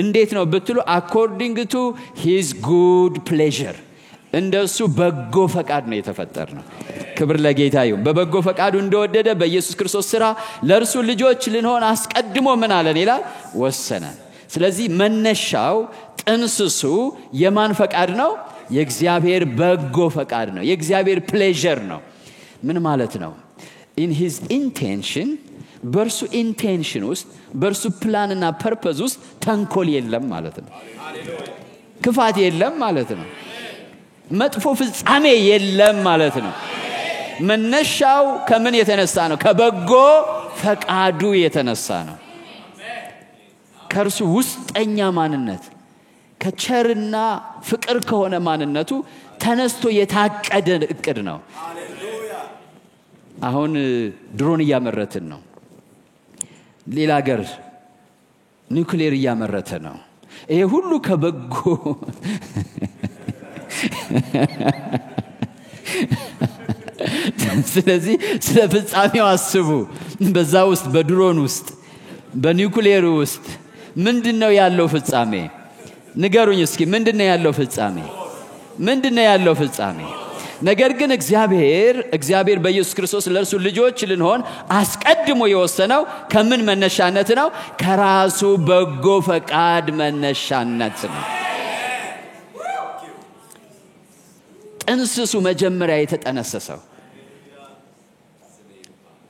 S1: እንዴት ነው ብትሉ according to his good pleasure እንደሱ በጎ ፈቃድ ነው የተፈጠርነው ክብር ለጌታ ይሁን በበጎ ፈቃዱ እንደወደደ በኢየሱስ ክርስቶስ ስራ ለእርሱ ልጆች ልንሆን አስቀድሞ ምን አለን ይላል ወሰነን ስለዚህ መነሻው ጥንስሱ የማን ፈቃድ ነው የእግዚአብሔር በጎ ፈቃድ ነው የእግዚአብሔር ፕሌዠር ነው ምን ማለት ነው in his intention በርሱ ኢንቴንሽን ውስጥ በርሱ ፕላንና ፐርፐዝ ውስጥ ተንኮል የለም ማለት ነው ክፋት የለም ማለት ነው መጥፎ ፍጻሜ የለም ማለት ነው መነሻው ከምን የተነሳ ነው ከበጎ ፈቃዱ የተነሳ ነው ከርሱ ውስጠኛ ማንነት ከቸርና ፍቅር ከሆነ ማንነቱ ተነስቶ የታቀደ እቅድ ነው አሁን ድሮን እያመረትን ነው ሌላ ሀገር ኒውክሌር እያመረተ ነው ይሄ ሁሉ ከበጎ ስለዚህ ስለ ፍጻሜው አስቡ በዛ ውስጥ በድሮን ውስጥ በኒውክሌር ውስጥ ምንድነው ያለው ፍጻሜ ንገሩኝ እስኪ ምንድነው ያለው ፍጻሜ ነገር ግን እግዚአብሔር በኢየሱስ ክርስቶስ ለእርሱ ልጆች ልንሆን አስቀድሞ የወሰነው ከምን መነሻነት ነው ከራሱ በጎ ፈቃድ መነሻነት ነው ጥንስሱ መጀመሪያ የተጠነሰሰው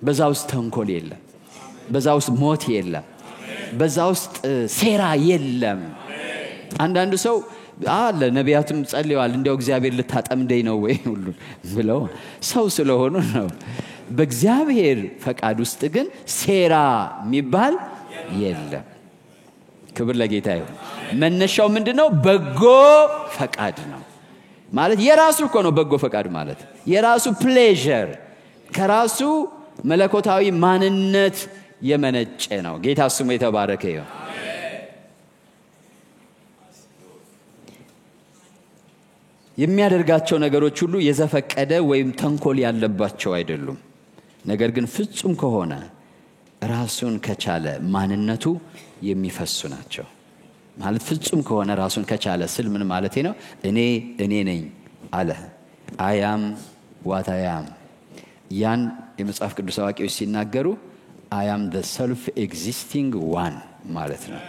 S1: በዛ ውስጥ ተንኮል የለም በዛ ውስጥ ሞት የለም በዛ ውስጥ ሴራ የለም አንዳንዱ ሰው አለ ነቢያቱም ጸልየዋል እንደው እግዚአብሔር ልታጠምደኝ ነው ወይ ሁሉ ብለው ሰው ስለሆኑ ነው በእግዚአብሔር ፈቃድ ውስጥ ግን ሴራ የሚባል የለም ክብር ለጌታ ይሁን መነሻው ምንድነው በጎ ፈቃድ ነው ማለት የራሱ እኮ ነው በጎ ፈቃድ ማለት የራሱ ፕሌዠር ከራሱ መለኮታዊ ማንነት የመነጨ ነው ጌታ ስሙ የተባረከ ይሁን የሚያደርጋቸው ነገሮች ሁሉ የዘፈቀደ ወይም ተንኮል ያለባቸው አይደሉም ነገር ግን ፍጹም ከሆነ ራሱን ከቻለ ማንነቱ የሚፈሱ ናቸው ማለት ፍጹም ከሆነ ራሱን ከቻለ ስል ምን ማለት ነው እኔ ነኝ አለ I am what I am ያን የመጽሐፍ ቅዱስ አዋቂዎች ሲናገሩ I am the self existing one ማለት ነው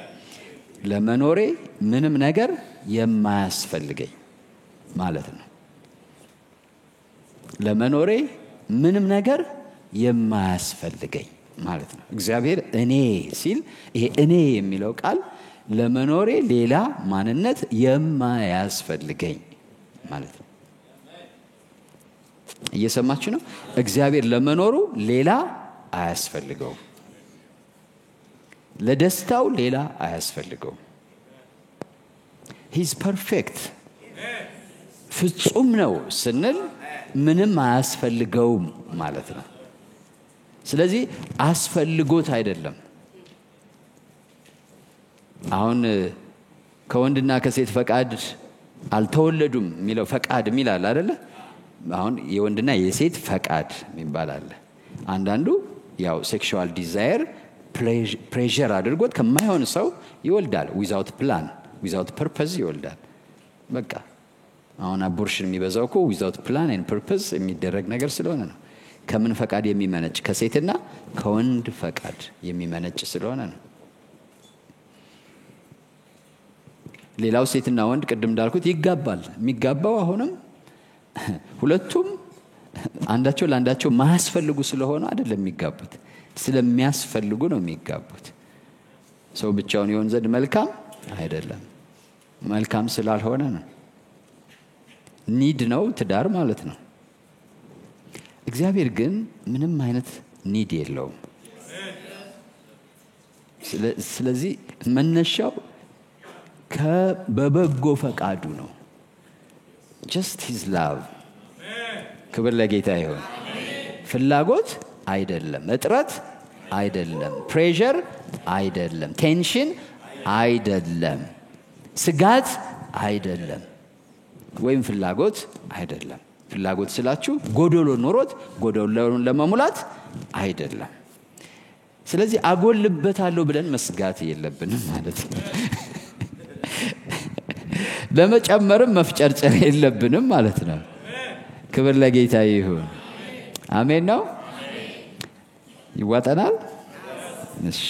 S1: ለመኖሬ ምንም ነገር የማያስፈልገኝ ማለት ነው ለመኖሬ ምንም ነገር የማያስፈልገኝ ማለት ነው እግዚአብሔር እኔ ሲል ይሄ እኔ የሚለው ቃል ለመኖሬ ሌላ ማንነት የማያስፈልገኝ ማለት ነው እየሰማችሁ ነው እግዚአብሔር ለመኖሩ ሌላ አያስፈልገው ለደስታው ሌላ አያስፈልገው he's perfect ፍጹም ነው ስንል ምንም አያስፈልገውም ማለት ነው። ስለዚህ አስፈልጎት አይደለም። አሁን ከወንድና ከሴት ፈቃድ አልተወለዱም የሚለው ፈቃድ የሚላል አይደለ? አሁን የወንድና የሴት ፈቃድ የሚባል አንዳንዱ ያው ሴክሹዋል ዲዛየር ፕሬዠር አድርጎት ከማይሆን ሰው ይወልዳል። ዊዛውት ፕላን ዊዛውት ፐርፐዝ ይወልዳል። በቃ አሁን አቦርሽን የሚበዛው እኮ ዊዛውት ፕላን ኤንድ ፐርፐዝ የሚደረግ ነገር ስለሆነ ነው። ከምን ፈቃድ የሚመነጭ? ከሴትና ከወንድ ፈቃድ የሚመነጭ ስለሆነ ነው። ሌላው ሴትና ወንድ ቅድም እንዳልኩት ይጋባል። የሚጋባው አሁንም ሁለቱም አንዳቸው ለአንዳቸው ማያስፈልጉ ስለሆነ አይደለም የሚጋቡት፣ ስለሚያስፈልጉ ነው የሚጋቡት። ሰው ብቻውን ይሆን ዘንድ መልካም አይደለም። መልካም ስላልሆነ ነው። ኒድ ነው ትዳር ማለት ነው። እግዚአብሔር ግን ምንም አይነት ኒድ የለውም። ስለዚህ መነሻው በበጎ ፈቃዱ ነው። just his love። ክብር ለጌታ ይሁን። ፍላጎት አይደለም፣ እጥረት አይደለም፣ ፕሬዠር አይደለም፣ ቴንሽን አይደለም፣ ስጋት አይደለም፣ ወይም ፍላጎት አይደለም። ፍላጎት ስላችሁ ጎዶሎ ኖሮት ጎዶሎን ለመሙላት አይደለም። ስለዚህ አጎልበታለሁ ብለን መስጋት የለብንም ማለት ነው። ለመጨመርም መፍጨርጨር የለብንም ማለት ነው። ክብር ለጌታ ይሁን። አሜን ነው። ይዋጠናል። እሺ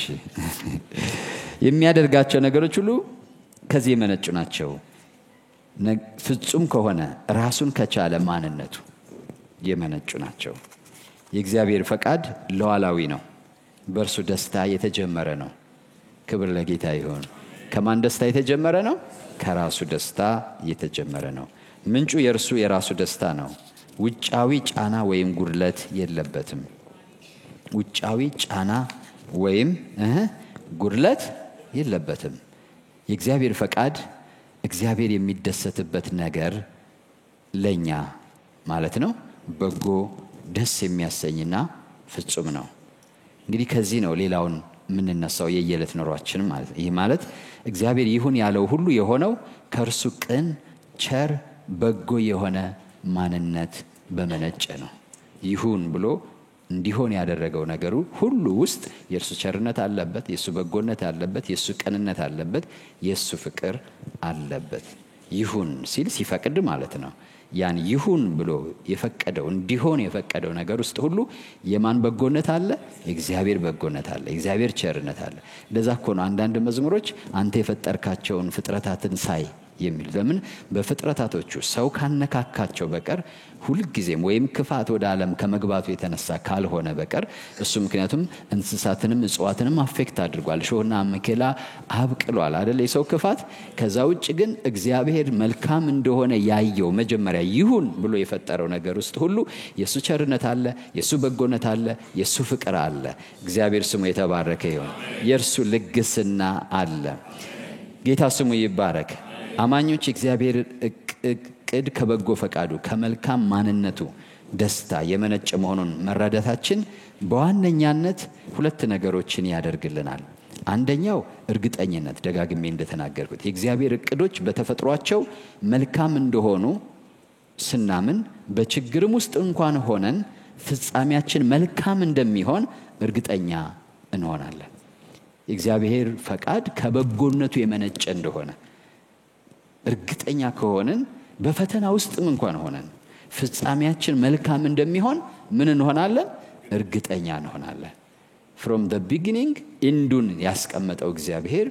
S1: የሚያደርጋቸው ነገሮች ሁሉ ከዚህ የመነጩ ናቸው። ፍጹም ከሆነ ራሱን ከቻለ ማንነቱ የመነጩ ናቸው። የእግዚአብሔር ፈቃድ ሉዓላዊ ነው። በእርሱ ደስታ የተጀመረ ነው። ክብር ለጌታ ይሁን። ከማን ደስታ የተጀመረ ነው? ከራሱ ደስታ የተጀመረ ነው። ምንጩ የራሱ ደስታ ነው። ውጫዊ ጫና ወይም ጉድለት የለበትም። ውጫዊ ጫና ወይም ጉድለት የለበትም። የእግዚአብሔር ፈቃድ እግዚአብሔር የሚደሰትበት ነገር ለኛ ማለት ነው በጎ ደስ የሚያሰኝና ፍጹም ነው። እንግዲህ ከዚህ ነው ሌላውን ምንነሳው የየለት ኑሯችን ማለት ነው። ይሄ ማለት እግዚአብሔር ይሁን ያለው ሁሉ የሆነው ከእርሱ ቅን፣ ቸር፣ በጎ የሆነ ማንነት በመነጨ ነው። ይሁን ብሎ እንዲሆን ያደረገው ነገሩ ሁሉ ውስጥ የእርሱ ቸርነት አለበት፣ የእሱ በጎነት አለበት፣ የእሱ ቅንነት አለበት፣ የእሱ ፍቅር አለበት። ይሁን ሲል ሲፈቅድ ማለት ነው። ያን ይሁን ብሎ የፈቀደው እንዲሆን የፈቀደው ነገር ውስጥ ሁሉ የማን በጎነት አለ? የእግዚአብሔር በጎነት አለ፣ የእግዚአብሔር ቸርነት አለ። ለዛ እኮ ነው አንዳንድ መዝሙሮች አንተ የፈጠርካቸውን ፍጥረታትን ሳይ የሚል። ለምን? በፍጥረታቶቹ ሰው ካነካካቸው በቀር ሁልጊዜም ወይም ክፋት ወደ ዓለም ከመግባቱ የተነሳ ካልሆነ በቀር እሱ ምክንያቱም እንስሳትንም እጽዋትንም አፌክት አድርጓል፣ ሾህና አሜኬላ አብቅሏል አይደል የሰው ክፋት። ከዛ ውጭ ግን እግዚአብሔር መልካም እንደሆነ ያየው መጀመሪያ ይሁን ብሎ የፈጠረው ነገር ውስጥ ሁሉ የሱ ቸርነት አለ፣ የሱ በጎነት አለ፣ የሱ ፍቅር አለ። እግዚአብሔር ስሙ የተባረከ ይሁን። የእርሱ ልግስና አለ። ጌታ ስሙ ይባረክ። አማኞች እግዚአብሔር እቅድ ከበጎ ፈቃዱ ከመልካም ማንነቱ ደስታ የመነጨ መሆኑን መረዳታችን በዋነኛነት ሁለት ነገሮችን ያደርግልናል። አንደኛው እርግጠኝነት፣ ደጋግሜ እንደተናገርኩት የእግዚአብሔር እቅዶች በተፈጥሯቸው መልካም እንደሆኑ ስናምን በችግርም ውስጥ እንኳን ሆነን ፍጻሜያችን መልካም እንደሚሆን እርግጠኛ እንሆናለን። የእግዚአብሔር ፈቃድ ከበጎነቱ የመነጨ እንደሆነ እርግጠኛ ከሆነን በፈተና ውስጥም እንኳን ሆነን ፍጻሜያችን መልካም እንደሚሆን ምን እንሆናለን? እርግጠኛ እንሆናለን። from the beginning ኢንዱን ያስቀመጠው እግዚአብሔር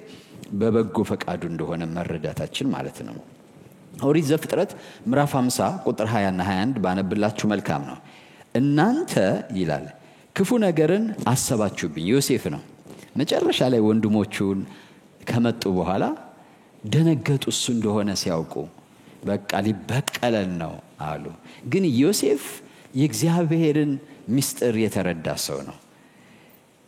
S1: በበጎ ፈቃዱ እንደሆነ መረዳታችን ማለት ነው። ኦሪት ዘፍጥረት ምዕራፍ 50 ቁጥር 20 እና 21 ባነብላችሁ መልካም ነው። እናንተ ይላል ክፉ ነገርን አሰባችሁብኝ። ዮሴፍ ነው። መጨረሻ ላይ ወንድሞቹን ከመጡ በኋላ ደነገጡ። እሱ እንደሆነ ሲያውቁ በቃ ሊበቀለን ነው አሉ። ግን ዮሴፍ የእግዚአብሔርን ምስጢር የተረዳ ሰው ነው።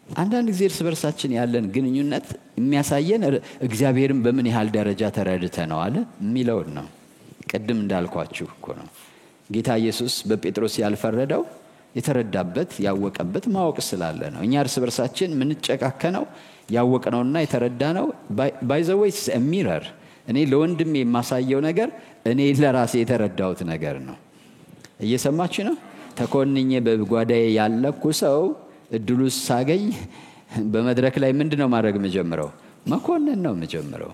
S1: አንዳንድ ጊዜ እርስ በርሳችን ያለን ግንኙነት የሚያሳየን እግዚአብሔርን በምን ያህል ደረጃ ተረድተነዋል የሚለው ነው። ቅድም እንዳልኳችሁ እኮ ነው ጌታ ኢየሱስ በጴጥሮስ ያልፈረደው የተረዳበት ያወቀበት ማወቅ ስላለ ነው። እኛ እርስ በርሳችን ምን ጨካከነው ያወቅነውና የተረዳነው by the way it's a mirror። እኔ ለወንድሜ የማሳየው ነገር እኔ ለራሴ የተረዳሁት ነገር ነው። እየሰማችሁ ነው? ተኮንኜ በጓዳዬ ያለኩ ሰው እድሉስ ሳገኝ በመድረክ ላይ ምንድነው ማድረግ መጀመሪያው? መኮንን ነው መጀመሪያው።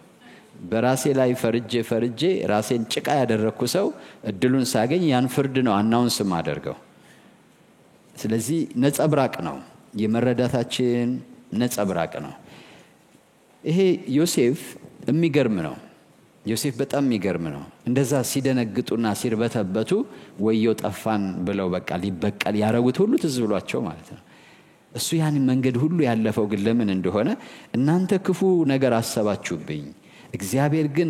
S1: በራሴ ላይ ፈርጄ ራሴን ጭቃ ያደረኩ ሰው እድሉን ሳገኝ ያን ፍርድ ነው አናውንስ ማደርገው። ስለዚህ ነጸብራቅ ነው የመረዳታችን ነጸብራቅ ነው። ይሄ ዮሴፍ የሚገርም ነው። ዮሴፍ በጣም የሚገርም ነው። እንደዛ ሲደነግጡና ሲርበተበቱ ወየው ጠፋን ብለው በቃ ሊበቀል ያረጉት ሁሉ ትዝ ብሏቸው ማለት ነው። እሱ ያን መንገድ ሁሉ ያለፈው ግን ለምን እንደሆነ እናንተ ክፉ ነገር አሰባችሁብኝ፣ እግዚአብሔር ግን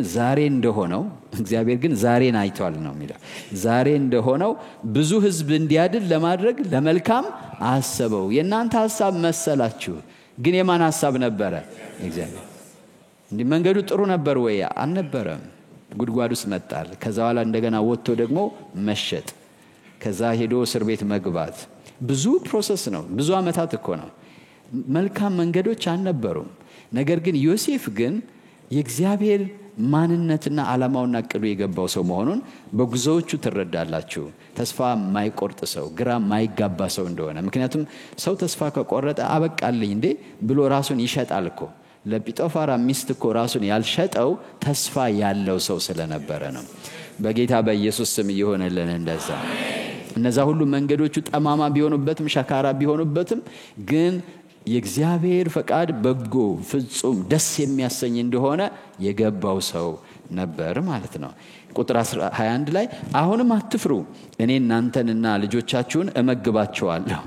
S1: ዛሬን አይቷል ነው የሚለው። ዛሬ እንደሆነው ብዙ ሕዝብ እንዲያድን ለማድረግ ለመልካም አሰበው። የእናንተ ሐሳብ መሰላችሁ፣ ግን የማን ሐሳብ ነበረ? እግዚአብሔር። እንዲህ መንገዱ ጥሩ ነበር ወይ? አልነበረም። ጉድጓድ ውስጥ መጣል፣ ከዛ በኋላ እንደገና ወጥቶ ደግሞ መሸጥ፣ ከዛ ሄዶ እስር ቤት መግባት፣ ብዙ ፕሮሰስ ነው። ብዙ አመታት እኮ ነው። መልካም መንገዶች አልነበሩም። ነገር ግን ዮሴፍ ግን የእግዚአብሔር ማንነትና ዓላማውና ዕቅዱ የገባው ሰው መሆኑን በጉዞዎቹ ትረዳላችሁ። ተስፋ ማይቆርጥ ሰው፣ ግራ ማይጋባ ሰው እንደሆነ። ምክንያቱም ሰው ተስፋ ከቆረጠ አበቃልኝ እንዴ ብሎ ራሱን ይሸጣል እኮ። ለጲጦፋራ ሚስት እኮ ራሱን ያልሸጠው ተስፋ ያለው ሰው ስለነበረ ነው። በጌታ በኢየሱስ ስም ይሆነልን እንደዛ። እነዛ ሁሉ መንገዶቹ ጠማማ ቢሆኑበትም ሸካራ ቢሆኑበትም ግን የእግዚአብሔር ፈቃድ በጎ ፍጹም ደስ የሚያሰኝ እንደሆነ የገባው ሰው ነበር ማለት ነው። ቁጥር 21 ላይ አሁንም አትፍሩ፣ እኔ እናንተንና ልጆቻችሁን እመግባቸዋለሁ፣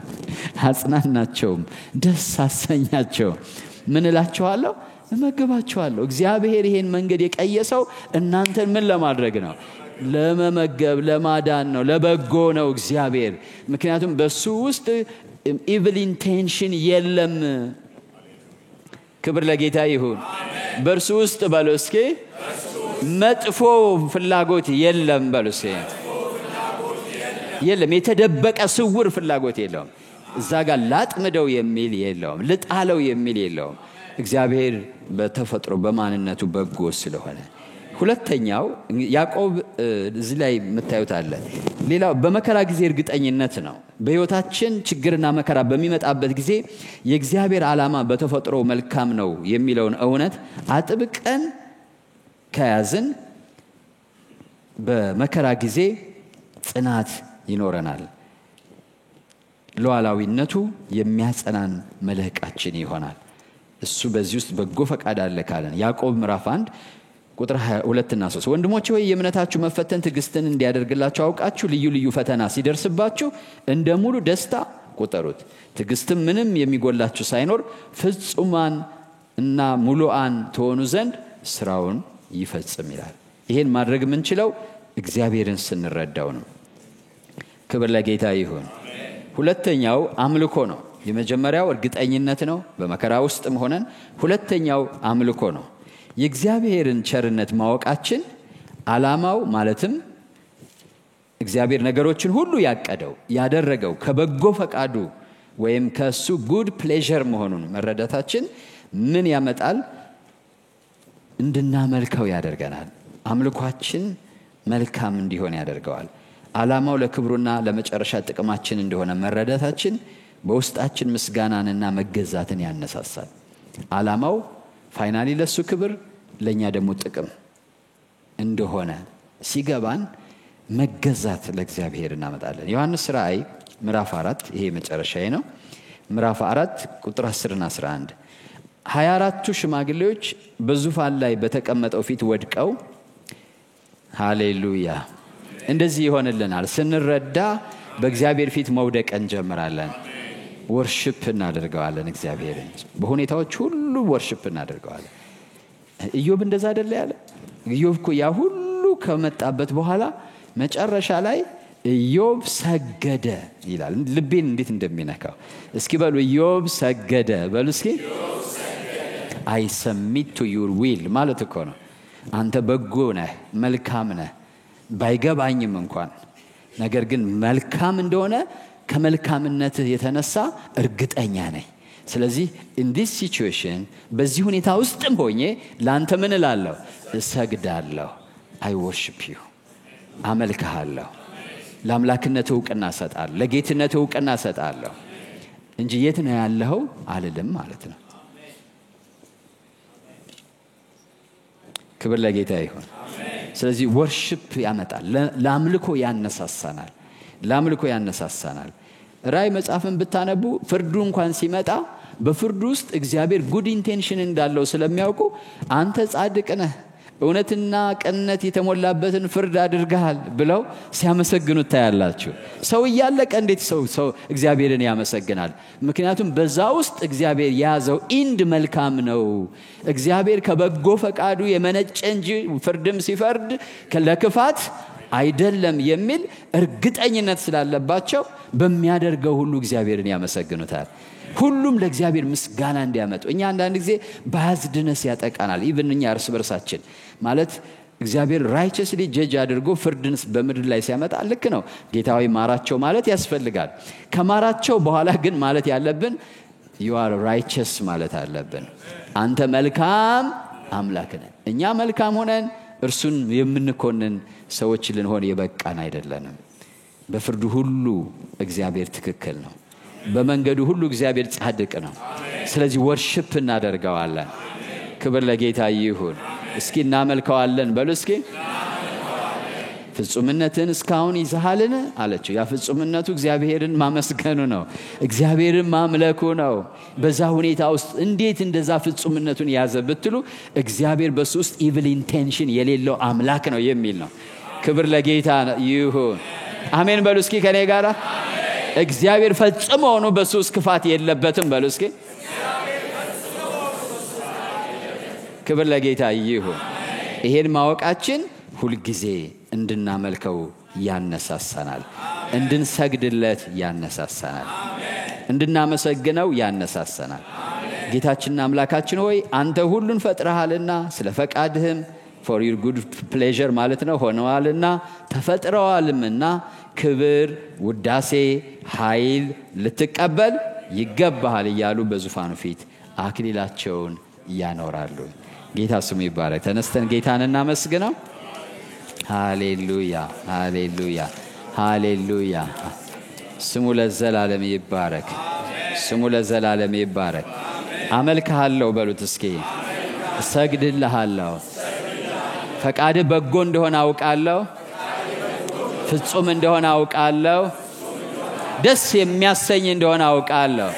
S1: አጽናናቸውም፣ ደስ አሰኛቸው። ምን እላቸዋለሁ? እመግባቸዋለሁ። እግዚአብሔር ይሄን መንገድ የቀየሰው እናንተን ምን ለማድረግ ነው? ለመመገብ፣ ለማዳን ነው፣ ለበጎ ነው እግዚአብሔር። ምክንያቱም በሱ ውስጥ evil intention የለም። ክብር ለጌታ ይሁን። በርሱ ውስጥ ባለስኬ መጥፎ ፍላጎት የለም። ባለስኬ የለም። የተደበቀ ስውር ፍላጎት የለም። እዛ ጋር ላጥምደው የሚል የለም፣ ልጣለው የሚል የለም። እግዚአብሔር በተፈጥሮ በማንነቱ በጎ ስለሆነ። ሁለተኛው ያዕቆብ እዚህ ላይ መታየት አለ። ሌላው በመከራ ጊዜ እርግጠኝነት ነው። በህይወታችን ችግርና መከራ በሚመጣበት ጊዜ የእግዚአብሔር ዓላማ በተፈጥሮ መልካም ነው የሚለውን እውነት አጥብቀን ከያዝን በመከራ ጊዜ ጽናት ይኖረናል። ሉዓላዊነቱ የሚያጸናን መልህቃችን ይሆናል። እሱ በዚህ ውስጥ በጎ ፈቃድ አለ ካለን ያዕቆብ ምዕራፍ 1 ቁጥር 2 እና 3 ወንድሞቼ ሆይ የእምነታችሁ መፈተን ትዕግስትን እንዲያደርግላችሁ አውቃችሁ ልዩ ልዩ ፈተና ሲደርስባችሁ እንደ ሙሉ ደስታ ቁጠሩት። ትዕግስትም ምንም የሚጎላችሁ ሳይኖር ፍጹማን እና ሙሉአን ትሆኑ ዘንድ ስራውን ይፈጽም ይላል። ይሄን ማድረግ የምንችለው እግዚአብሔርን ስንረዳው ነው። ክብር ለጌታ ይሁን። ሁለተኛው አምልኮ ነው። የመጀመሪያው እርግጠኝነት ነው በመከራ ውስጥም ሆነን። ሁለተኛው አምልኮ ነው። የእግዚአብሔርን ቸርነት ማወቃችን ዓላማው ማለትም እግዚአብሔር ነገሮችን ሁሉ ያቀደው ያደረገው ከበጎ ፈቃዱ ወይም ከሱ ጉድ ፕሌዠር መሆኑን መረዳታችን ምን ያመጣል? እንድናመልከው ያደርገናል። አምልኳችን መልካም እንዲሆን ያደርገዋል። ዓላማው ለክብሩና ለመጨረሻ ጥቅማችን እንደሆነ መረዳታችን በውስጣችን ምስጋናንና መገዛትን ያነሳሳል። ዓላማው ፋይናሊ ለሱ ክብር ለኛ ደግሞ ጥቅም እንደሆነ ሲገባን መገዛት ለእግዚአብሔር እናመጣለን። ዮሐንስ ራእይ ምዕራፍ 4 ይሄ መጨረሻዬ ነው። ምዕራፍ 4 ቁጥር 10 እና 11 24ቱ ሽማግሌዎች በዙፋን ላይ በተቀመጠው ፊት ወድቀው ሃሌሉያ እንደዚህ ይሆንልናል። ስንረዳ በእግዚአብሔር ፊት መውደቅ እንጀምራለን። ወርሺፕ እናደርገዋለን። እግዚአብሔርን በሁኔታዎች ሁሉ ወርሺፕ እናደርገዋለን። ኢዮብ እንደዛ አይደለ ያለ? ኢዮብ እኮ ያ ሁሉ ከመጣበት በኋላ መጨረሻ ላይ ኢዮብ ሰገደ ይላል። ልቤን እንዴት እንደሚነካው እስኪ በሉ። ኢዮብ ሰገደ በሉ እስኪ። I submit to your will ማለት እኮ ነው። አንተ በጎ ነህ፣ መልካም ነህ፣ ባይገባኝም እንኳን ነገር ግን መልካም እንደሆነ ከመልካምነትህ የተነሳ እርግጠኛ ነኝ። ስለዚህ in this situation በዚህ ሁኔታ ውስጥም ሆኜ ላንተ ምን እላለሁ? እሰግዳለሁ። I worship you አመልክሃለሁ። ለአምላክነት ዕውቅና እሰጣለሁ፣ ለጌትነት ዕውቅና እሰጣለሁ እንጂ የት ነው ያለኸው አልልም ማለት ነው። ክብር ለጌታ ይሁን። ስለዚህ ወርሺፕ ያመጣል፣ ለአምልኮ ያነሳሳናል፣ ለአምልኮ ያነሳሳናል። ራእይ መጽሐፍን ብታነቡ ፍርዱ እንኳን ሲመጣ በፍርዱ ውስጥ እግዚአብሔር ጉድ ኢንቴንሽን እንዳለው ስለሚያውቁ አንተ ጻድቅ ነህ፣ እውነትና ቅንነት የተሞላበትን ፍርድ አድርገሃል ብለው ሲያመሰግኑት ታያላችሁ። ሰው እያለቀ እንዴት ሰው እግዚአብሔርን ያመሰግናል? ምክንያቱም በዛ ውስጥ እግዚአብሔር ያዘው ኢንድ መልካም ነው። እግዚአብሔር ከበጎ ፈቃዱ የመነጨ እንጂ ፍርድም ሲፈርድ ለክፋት አይደለም የሚል እርግጠኝነት ስላለባቸው በሚያደርገው ሁሉ እግዚአብሔርን ያመሰግኑታል። ሁሉም ለእግዚአብሔር ምስጋና እንዲያመጡ። እኛ አንዳንድ ጊዜ ባዝድነስ ያጠቃናል። ኢቭን እኛ እርስ በርሳችን ማለት እግዚአብሔር ራይቸስሊ ጀጅ አድርጎ ፍርድንስ በምድር ላይ ሲያመጣ ልክ ነው፣ ጌታዊ ማራቸው ማለት ያስፈልጋል። ከማራቸው በኋላ ግን ማለት ያለብን you are righteous ማለት አለብን። አንተ መልካም አምላክ ነህ። እኛ መልካም ሆነን እርሱን የምንኮንን ሰዎች ልንሆን የበቃን አይደለንም። በፍርዱ ሁሉ እግዚአብሔር ትክክል ነው፣ በመንገዱ ሁሉ እግዚአብሔር ጻድቅ ነው። ስለዚህ ወርሺፕ እናደርገዋለን። ክብር ለጌታ ይሁን። እስኪ እናመልከዋለን በሉ እስኪ። ፍጹምነትን እስካሁን ይዘሃልን አለችው። ያ ፍጹምነቱ እግዚአብሔርን ማመስገኑ ነው፣ እግዚአብሔርን ማምለኩ ነው። በዛ ሁኔታ ውስጥ እንዴት እንደዛ ፍጹምነቱን ያዘ ብትሉ እግዚአብሔር በሱ ውስጥ ኢቪል ኢንቴንሽን የሌለው አምላክ ነው የሚል ነው። ክብር ለጌታ ይሁን። አሜን በሉ እስኪ ከኔ ጋር። እግዚአብሔር ፈጽሞ ሆኖ በሱ ውስጥ ክፋት የለበትም በሉ እስኪ። ክብር ለጌታ ይሁን። ይሄን ማወቃችን ሁልጊዜ እንድናመልከው ያነሳሳናል፣ እንድንሰግድለት ያነሳሳናል፣ እንድናመሰግነው ያነሳሳናል። ጌታችንና አምላካችን ሆይ አንተ ሁሉን ፈጥረሃልና ስለ ፈቃድህም for your good pleasure ማለት ነው ሆነዋልና ተፈጥረዋልምና ክብር፣ ውዳሴ፣ ኃይል ልትቀበል ይገባሃል እያሉ በዙፋኑ ፊት አክሊላቸውን ያኖራሉ። ጌታ ስሙ ይባረክ። ተነስተን ጌታን እናመስግነው። ሃሌሉያ ሃሌሉያ ሃሌሉያ። ስሙ ለዘላለም ይባረክ፣ ስሙ ለዘላለም ይባረክ። አመልክሃለሁ በሉት እስኪ። እሰግድልሃለሁ። ፈቃድ በጎ እንደሆነ አውቃለሁ፣ ፍጹም እንደሆነ አውቃለሁ፣ ደስ የሚያሰኝ እንደሆነ አውቃለሁ።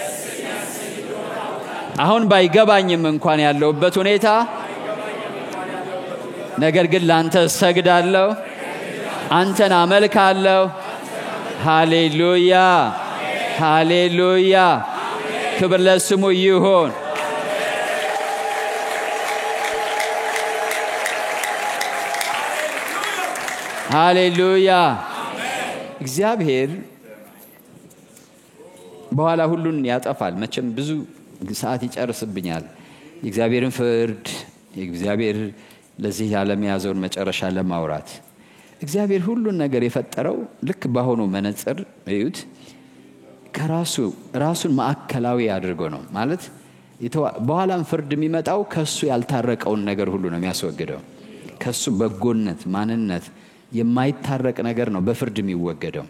S1: አሁን ባይገባኝም እንኳን ያለውበት ሁኔታ ነገር ግን ላንተ እሰግዳለሁ፣ አንተን አመልካለሁ። ሃሌሉያ ሃሌሉያ። ክብር ለስሙ ይሁን። ሃሌሉያ። እግዚአብሔር በኋላ ሁሉን ያጠፋል። መቼም ብዙ ሰዓት ይጨርስብኛል የእግዚአብሔርን ፍርድ፣ የእግዚአብሔር ለዚህ ዓለም ያዘውን መጨረሻ ለማውራት። እግዚአብሔር ሁሉን ነገር የፈጠረው ልክ ባሆኑ መነጽር እዩት፣ ራሱን ማዕከላዊ አድርጎ ነው ማለት። በኋላም ፍርድ የሚመጣው ከሱ ያልታረቀውን ነገር ሁሉ ነው የሚያስወግደው። ከሱ በጎነት፣ ማንነት የማይታረቅ ነገር ነው በፍርድ የሚወገደው።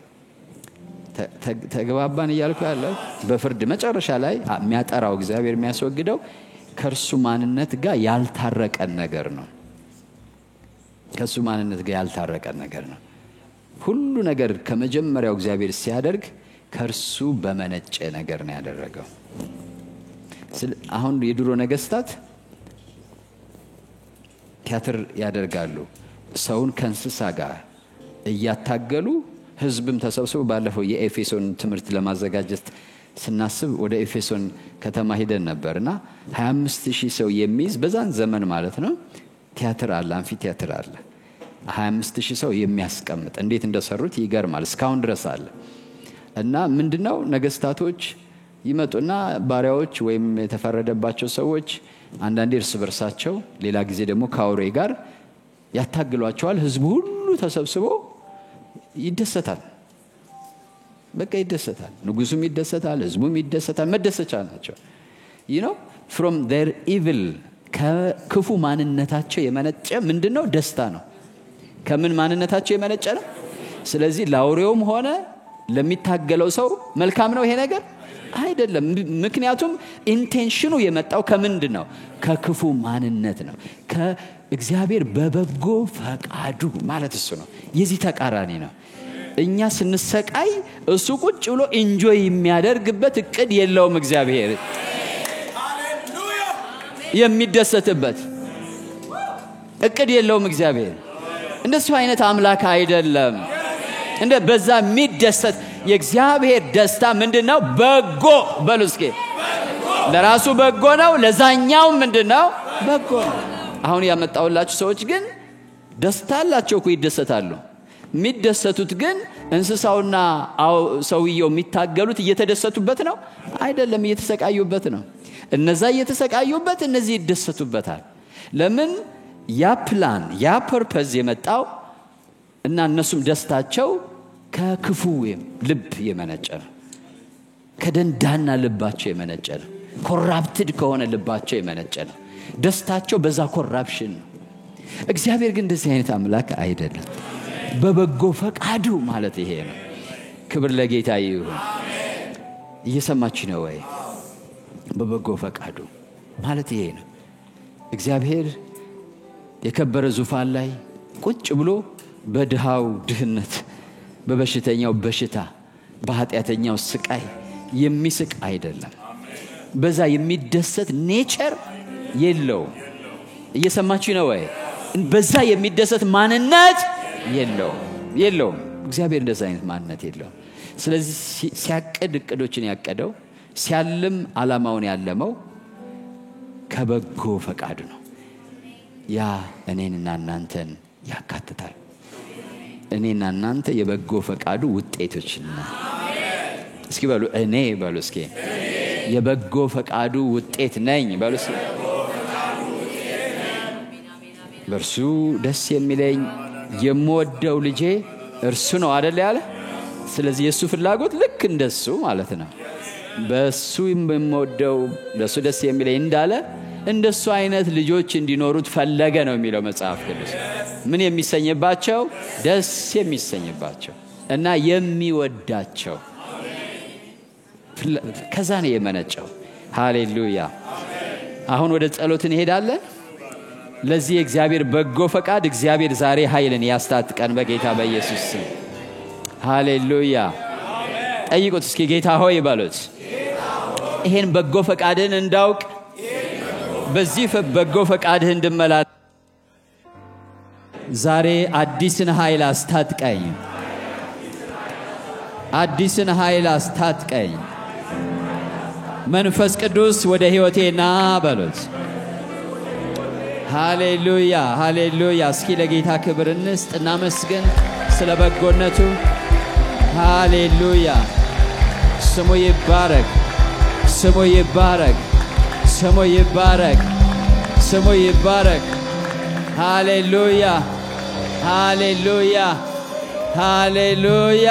S1: ተግባባን እያልኩ ያለው በፍርድ መጨረሻ ላይ የሚያጠራው እግዚአብሔር የሚያስወግደው ከርሱ ማንነት ጋር ያልታረቀን ነገር ነው። ከሱ ማንነት ጋር ያልታረቀን ነገር ነው። ሁሉ ነገር ከመጀመሪያው እግዚአብሔር ሲያደርግ ከርሱ በመነጨ ነገር ነው ያደረገው። አሁን የድሮ ነገስታት ቲያትር ያደርጋሉ፣ ሰውን ከእንስሳ ጋር እያታገሉ ህዝብም ተሰብስቦ። ባለፈው የኤፌሶን ትምህርት ለማዘጋጀት ስናስብ ወደ ኤፌሶን ከተማ ሄደን ነበርና 25000 ሰው የሚይዝ በዛን ዘመን ማለት ነው ቲያትር አለ፣ አምፊ ቲያትር አለ። 25,000 ሰው የሚያስቀምጥ እንዴት እንደሰሩት ይገርማል። እስካሁን ድረስ አለ። እና ምንድነው ነገስታቶች ይመጡና ባሪያዎች ወይም የተፈረደባቸው ሰዎች አንዳንዴ እርስ በርሳቸው ሌላ ጊዜ ደግሞ ከአውሬ ጋር ያታግሏቸዋል። ህዝቡ ሁሉ ተሰብስቦ ይደሰታል። በቃ ይደሰታል። ንጉሱም ይደሰታል፣ ህዝቡም ይደሰታል። መደሰቻ ናቸው። from their evil ከክፉ ማንነታቸው የመነጨ ምንድነው? ደስታ ነው። ከምን ማንነታቸው የመነጨ ነው? ስለዚህ ለአውሬውም ሆነ ለሚታገለው ሰው መልካም ነው ይሄ ነገር አይደለም። ምክንያቱም ኢንቴንሽኑ የመጣው ከምንድነው? ከክፉ ማንነት ነው። ከእግዚአብሔር በበጎ ፈቃዱ ማለት እሱ ነው። የዚህ ተቃራኒ ነው። እኛ ስንሰቃይ እሱ ቁጭ ብሎ ኢንጆይ የሚያደርግበት እቅድ የለውም። እግዚአብሔር የሚደሰትበት እቅድ የለውም። እግዚአብሔር እንደሱ አይነት አምላክ አይደለም። እንደ በዛ የሚደሰት የእግዚአብሔር ደስታ ምንድነው? በጎ በሉ እስኪ። ለራሱ በጎ ነው፣ ለዛኛው ምንድነው? በጎ ነው። አሁን ያመጣውላችሁ ሰዎች ግን ደስታ አላቸው እኮ ይደሰታሉ። የሚደሰቱት ግን እንስሳውና ሰውየው የሚታገሉት እየተደሰቱበት ነው አይደለም፣ እየተሰቃዩበት ነው። እነዛ እየተሰቃዩበት እነዚህ ይደሰቱበታል። ለምን? ያ ፕላን ያ ፐርፐዝ የመጣው እና እነሱም ደስታቸው ከክፉ ልብ የመነጨ ነው። ከደንዳና ልባቸው የመነጨ ነው። ኮራፕትድ ከሆነ ልባቸው የመነጨ ነው። ደስታቸው በዛ ኮራፕሽን ነው። እግዚአብሔር ግን እንደዚህ አይነት አምላክ አይደለም። በበጎ ፈቃዱ ማለት ይሄ ነው። ክብር ለጌታ ይሁን። እየሰማችሁ ነው ወይ? በበጎ ፈቃዱ ማለት ይሄ ነው። እግዚአብሔር የከበረ ዙፋን ላይ ቁጭ ብሎ በድሃው ድህነት፣ በበሽተኛው በሽታ፣ በኃጢአተኛው ስቃይ የሚስቅ አይደለም። በዛ የሚደሰት ኔቸር የለውም። እየሰማችሁ ነው ወይ? በዛ የሚደሰት ማንነት የለውም። እግዚአብሔር እንደዛ አይነት ማንነት የለውም። ስለዚህ ሲያቅድ እቅዶችን ያቀደው፣ ሲያልም ዓላማውን ያለመው ከበጎ ፈቃዱ ነው። ያ እኔንና እናንተን ያካትታል። እኔና እናንተ የበጎ ፈቃዱ ውጤቶች ነን። እስኪ በሉ እኔ በሉ እስኪ የበጎ ፈቃዱ ውጤት ነኝ በሉ እስኪ። በርሱ ደስ የሚለኝ የምወደው ልጄ እርሱ ነው አይደል ያለ። ስለዚህ የሱ ፍላጎት ልክ እንደሱ ማለት ነው። በሱ የምወደው ለሱ ደስ የሚለኝ እንዳለ እንደሱ አይነት ልጆች እንዲኖሩት ፈለገ ነው የሚለው መጽሐፍ ቅዱስ። ምን የሚሰኝባቸው? ደስ የሚሰኝባቸው እና የሚወዳቸው። ከዛ ነው የመነጨው። ሃሌሉያ። አሁን ወደ ጸሎት እንሄዳለን። ለዚህ እግዚአብሔር በጎ ፈቃድ እግዚአብሔር ዛሬ ኃይልን ያስታጥቀን በጌታ በኢየሱስ ስም። ሃሌሉያ። ጠይቁት እስኪ ጌታ ሆይ በሉት። ይሄን በጎ ፈቃድን እንዳውቅ፣ በዚህ በጎ ፈቃድህ እንድመላለስ ዛሬ አዲስን ኃይል አስታጥቀኝ። አዲስን ኃይል አስታጥቀኝ። መንፈስ ቅዱስ ወደ ሕይወቴና በሉት። ሃሌሉያ ሃሌሉያ። እስኪ ለጌታ ክብር እንስጥ፣ እናመስግን ስለ በጎነቱ። ሃሌሉያ። ስሙ ይባረክ፣ ስሙ ይባረክ፣ ስሙ ይባረክ፣ ስሙ ይባረክ። ሃሌሉያ ሃሌሉያ ሃሌሉያ።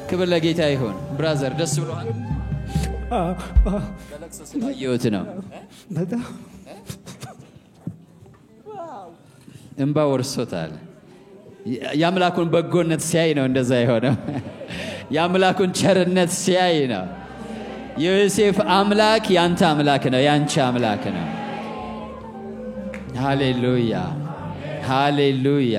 S1: ክብር ለጌታ ይሁን። ብራዘር ደስ ብሎሃል? በለቅሶ ስላየሁት ነው።
S2: በጣም
S1: እንባ ወርሶታል። የአምላኩን በጎነት ሲያይ ነው እንደዛ የሆነው። የአምላኩን ቸርነት ሲያይ ነው። የዮሴፍ አምላክ ያንተ አምላክ ነው፣ ያንቺ አምላክ ነው። ሃሌሉያ ሃሌሉያ።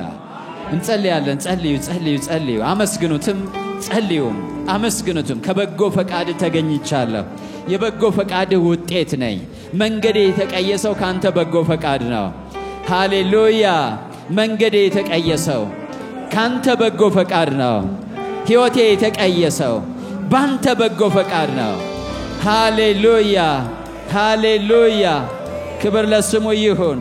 S1: እንጸልያለን። ጸልዩ ጸልዩ ጸልዩ። አመስግኑትም ጸልዩም አመስግኑትም። ከበጎ ፈቃድ ተገኝቻለሁ። የበጎ ፈቃድ ውጤት ነኝ። መንገዴ የተቀየሰው ካንተ በጎ ፈቃድ ነው። ሃሌሉያ። መንገዴ የተቀየሰው ካንተ በጎ ፈቃድ ነው። ሕይወቴ የተቀየሰው ባንተ በጎ ፈቃድ ነው። ሃሌሉያ ሃሌሉያ። ክብር ለስሙ ይሁን።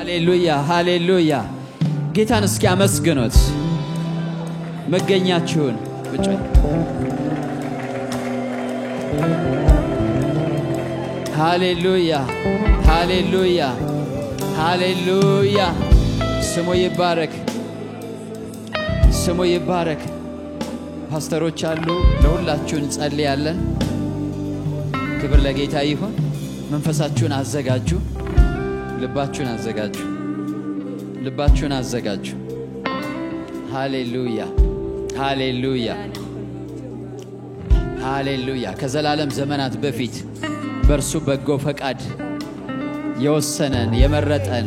S1: ሃሌሉያ ሃሌሉያ ጌታን እስኪ አመስግኑት መገኛችሁን ብቻ ሃሌሉያ ሃሌሉያ ሃሌሉያ ስሙ ይባረክ ፓስተሮች አሉ ለሁላችሁን ጸልያለን ክብር ለጌታ ይሁን መንፈሳችሁን አዘጋጁ ልባችሁን አዘጋጁ ሃሌሉያ ሃሌሉያ ሃሌሉያ ከዘላለም ዘመናት በፊት በርሱ በጎ ፈቃድ የወሰነን የመረጠን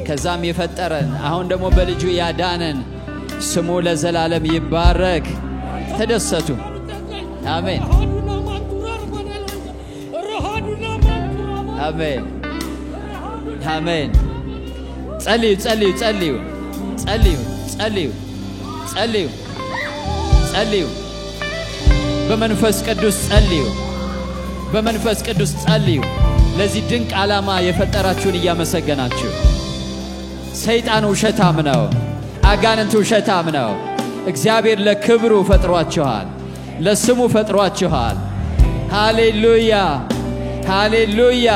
S1: ከዛም የፈጠረን አሁን ደግሞ በልጁ ያዳነን ስሙ ለዘላለም ይባረክ ተደሰቱ አሜን አሜን አሜን ጸልዩ በመንፈስ ቅዱስ ጸልዩ ለዚህ ድንቅ ዓላማ የፈጠራችሁን እያመሰገናችሁ ሰይጣን ውሸታም ነው አጋንንት ውሸታም ነው እግዚአብሔር ለክብሩ ፈጥሯችኋል ለስሙ ፈጥሯችኋል ሃሌሉያ ሃሌሉያ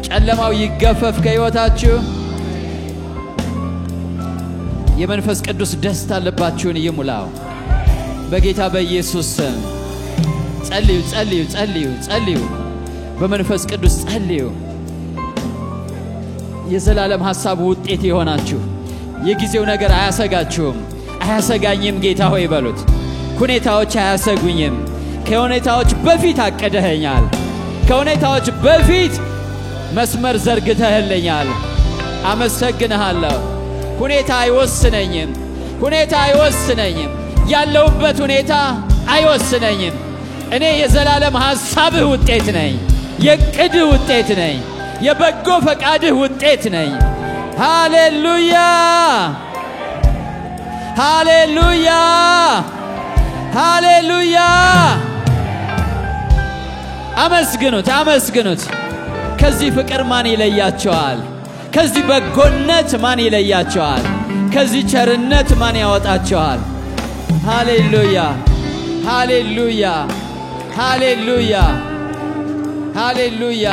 S1: ጨለማው ይገፈፍ ከሕይወታችሁ የመንፈስ ቅዱስ ደስታ ልባችሁን ይሙላው በጌታ በኢየሱስ ስም ጸልዩ በመንፈስ ቅዱስ ጸልዩ የዘላለም ሐሳብ ውጤት ይሆናችሁ የጊዜው ነገር አያሰጋኝም ጌታ ሆይ በሉት ሁኔታዎች አያሰጉኝም ከሁኔታዎች በፊት አቀደኸኛል ከሁኔታዎች በፊት መስመር ዘርግተህልኛል አመሰግንሃለሁ ሁኔታ አይወስነኝም ያለውበት ሁኔታ አይወስነኝም እኔ የዘላለም ሐሳብህ ውጤት ነኝ የቅድህ ውጤት ነኝ የበጎ ፈቃድህ ውጤት ነኝ ሃሌሉያ ሃሌሉያ ሃሌሉያ አመስግኑት ከዚህ ፍቅር ማን ይለያቸዋል ከዚህ በጎነት ማን ይለያቸዋል ከዚህ ቸርነት ማን ያወጣቸዋል ሃሌሉያ ሃሌሉያ ሃሌሉያ ሃሌሉያ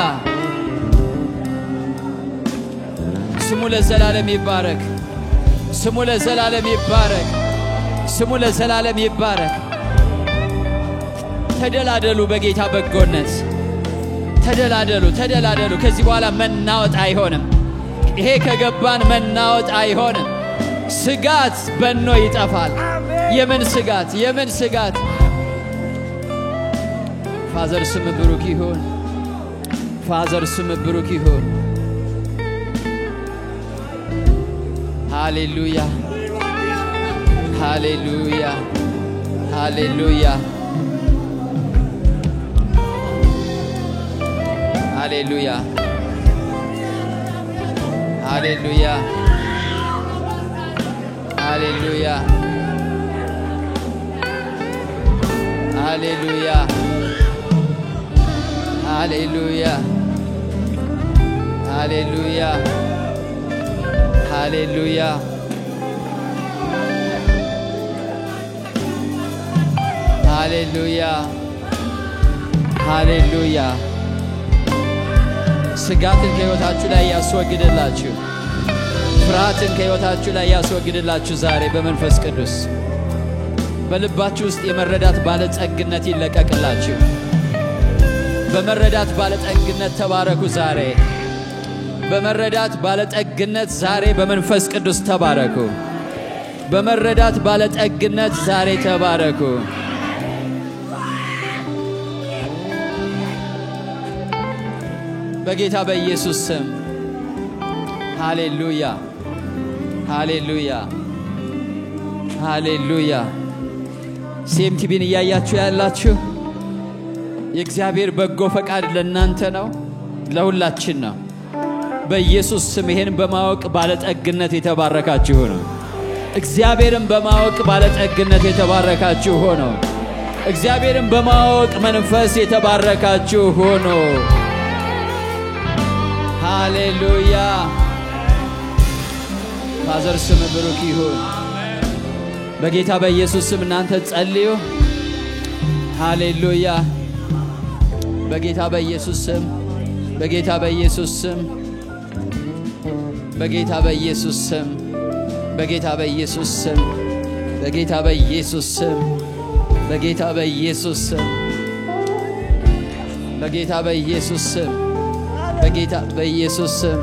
S1: ስሙ ለዘላለም ይባረክ ተደላደሉ በጌታ በጎነት ተደላደሉ ከዚህ በኋላ መናወጥ አይሆንም ይሄ ከገባን መናወጥ አይሆንም ስጋት በኖ ይጠፋል የምን ስጋት ፋዘር ስም ብሩክ ይሁን ሃሌሉያ ሃሌሉያ ሃሌሉያ ሃሌሉያ ሃሌሉያ ሃሌሉያ ሃሌሉያ ሃሌሉያ ሃሌሉያ ሃሌሉያ ሃሌሉያ ሃሌሉያ ስጋትን ከሕይወታችሁ ላይ ያስወግድላችሁ ፍርሃትን ከሕይወታችሁ ላይ ያስወግድላችሁ ዛሬ በመንፈስ ቅዱስ በልባችሁ ውስጥ የመረዳት ባለጸግነት ይለቀቅላችሁ በመረዳት ባለጠግነት ተባረኩ ዛሬ በመረዳት ባለጠግነት ዛሬ በመንፈስ ቅዱስ ተባረኩ በመረዳት ባለጠግነት ዛሬ ተባረኩ በጌታ በኢየሱስ ስም ሃሌሉያ ሃሌሉያ ሃሌሉያ ሲኤምቲቪን እያያችሁ ያላችሁ የእግዚአብሔር በጎ ፈቃድ ለእናንተ ነው ለሁላችን ነው በኢየሱስ ስም ይሄን በማወቅ ባለጠግነት የተባረካችሁ ነው እግዚአብሔርን በማወቅ ባለጠግነት የተባረካችሁ ሆኖ እግዚአብሔርን በማወቅ መንፈስ የተባረካችሁ ሆኖ ሃሌሉያ ፋዘር ስም ብሩክ ይሁን። በጌታ በኢየሱስ ስም እናንተ ጸልዩ። ሃሌሉያ። በጌታ በኢየሱስ ስም በጌታ በኢየሱስ ስም በጌታ በኢየሱስ ስም በጌታ በኢየሱስ ስም በጌታ በኢየሱስ ስም በጌታ በኢየሱስ ስም በጌታ በኢየሱስ ስም በጌታ በኢየሱስ ስም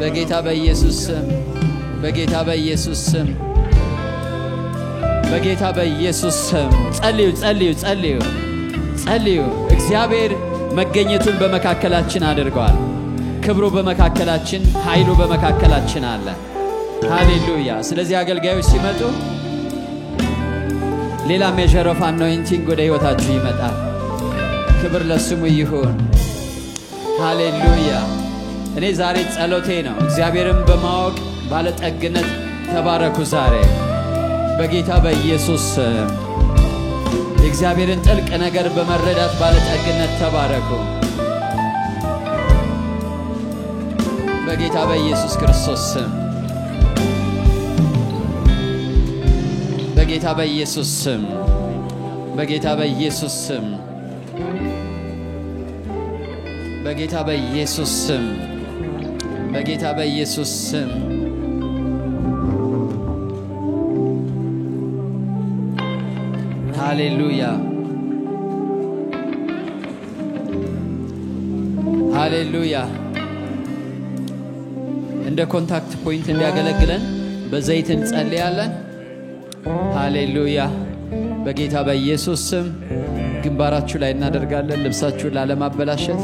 S1: በጌታ በኢየሱስ ስም በጌታ በኢየሱስ ስም በጌታ በኢየሱስ ስም ጸልዩ ጸልዩ ጸልዩ ጸልዩ። እግዚአብሔር መገኘቱን በመካከላችን አድርጓል። ክብሩ በመካከላችን፣ ኃይሉ በመካከላችን አለ። ሃሌሉያ። ስለዚህ አገልጋዮች ሲመጡ ሌላ ሜዠር ኦፍ አኖይንቲንግ ወደ ሕይወታችሁ ይመጣል። ክብር ለስሙ ይሁን። ሃሌሉያ። እኔ ዛሬ ጸሎቴ ነው፣ እግዚአብሔርን በማወቅ ባለጠግነት ተባረኩ። ዛሬ በጌታ በኢየሱስ ስም የእግዚአብሔርን ጥልቅ ነገር በመረዳት ባለጠግነት ተባረኩ። በጌታ በኢየሱስ ክርስቶስ ስም በጌታ በኢየሱስ ስም በጌታ በኢየሱስ ስም በጌታ በኢየሱስ ስም በጌታ በኢየሱስ ስም ሃሌሉያ ሃሌሉያ። እንደ ኮንታክት ፖይንት እንዲያገለግለን በዘይት እንጸልያለን። ሃሌሉያ። በጌታ በኢየሱስ ስም ግንባራችሁ ላይ እናደርጋለን። ልብሳችሁን ላለማበላሸት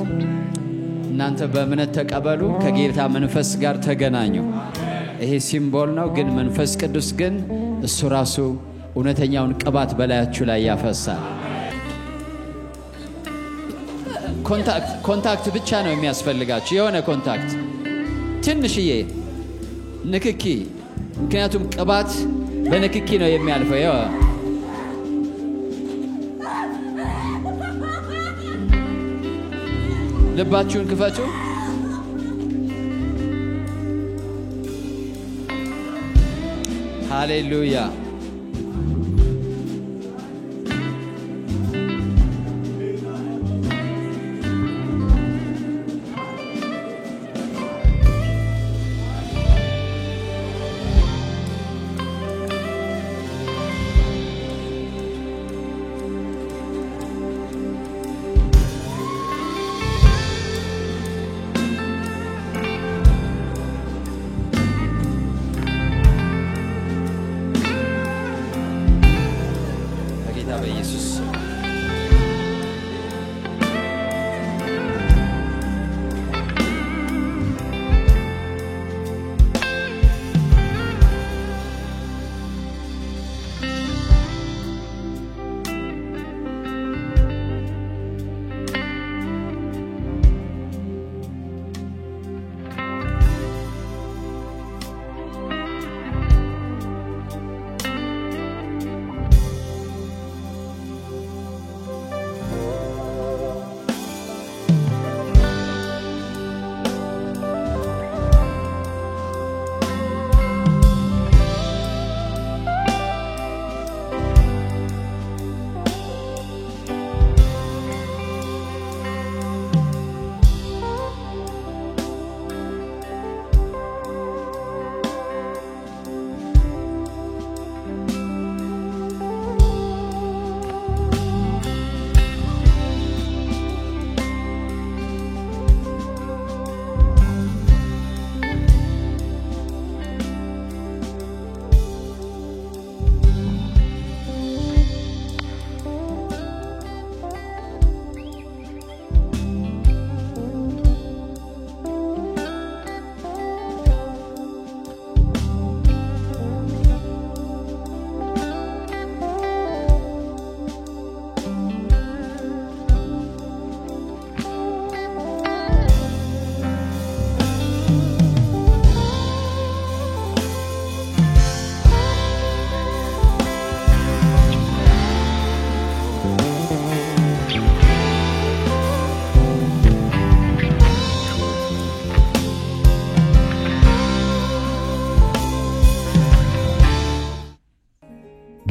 S1: እናንተ በእምነት ተቀበሉ። ከጌታ መንፈስ ጋር ተገናኙ። ይሄ ሲምቦል ነው፣ ግን መንፈስ ቅዱስ ግን እሱ ራሱ እውነተኛውን ቅባት በላያችሁ ላይ ያፈሳል። ኮንታክት ብቻ ነው የሚያስፈልጋችሁ። የሆነ ኮንታክት ትንሽዬ ንክኪ። ምክንያቱም ቅባት በንክኪ ነው የሚያልፈው። ልባችሁን ክፈቱ። ሃሌሉያ።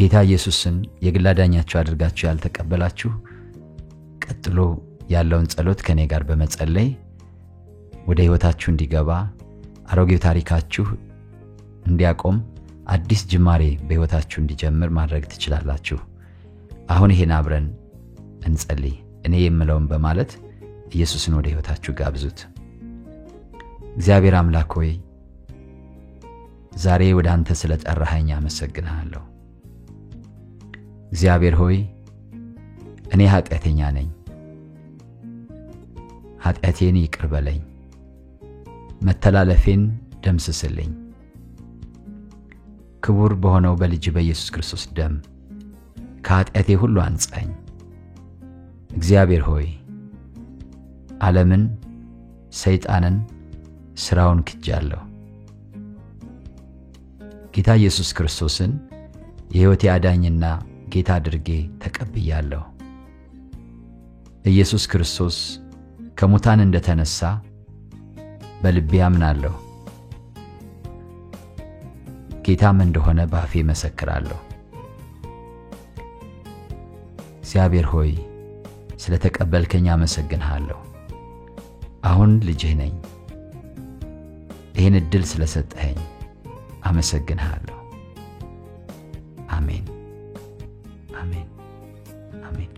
S1: ጌታ ኢየሱስን የግል አዳኛችሁ አድርጋችሁ ያልተቀበላችሁ ቀጥሎ ያለውን ጸሎት ከኔ ጋር በመጸለይ ወደ ሕይወታችሁ እንዲገባ አሮጌው ታሪካችሁ እንዲያቆም አዲስ ጅማሬ በሕይወታችሁ እንዲጀምር ማድረግ ትችላላችሁ። አሁን ይሄን አብረን እንጸልይ። እኔ የምለውን በማለት ኢየሱስን ወደ ሕይወታችሁ ጋብዙት። እግዚአብሔር አምላክ ሆይ ዛሬ ወደ አንተ ስለጠራኸኝ አመሰግንሃለሁ። እግዚአብሔር ሆይ እኔ ኃጢአተኛ ነኝ። ኃጢአቴን ይቅር በለኝ፣ መተላለፌን ደምስስልኝ። ክቡር በሆነው በልጅ በኢየሱስ ክርስቶስ ደም ከኃጢአቴ ሁሉ አንጻኝ። እግዚአብሔር ሆይ ዓለምን፣ ሰይጣንን፣ ሥራውን ክጃለሁ። ጌታ ኢየሱስ ክርስቶስን የሕይወቴ አዳኝና ጌታ አድርጌ ተቀብያለሁ። ኢየሱስ ክርስቶስ ከሙታን እንደተነሳ በልቤ አምናለሁ። ጌታም እንደሆነ በአፌ መሰክራለሁ። እግዚአብሔር ሆይ ስለተቀበልከኝ አመሰግንሃለሁ። አሁን ልጅህ ነኝ። ይህን ዕድል ስለሰጠኸኝ አመሰግንሃለሁ። አሜን፣ አሜን፣ አሜን።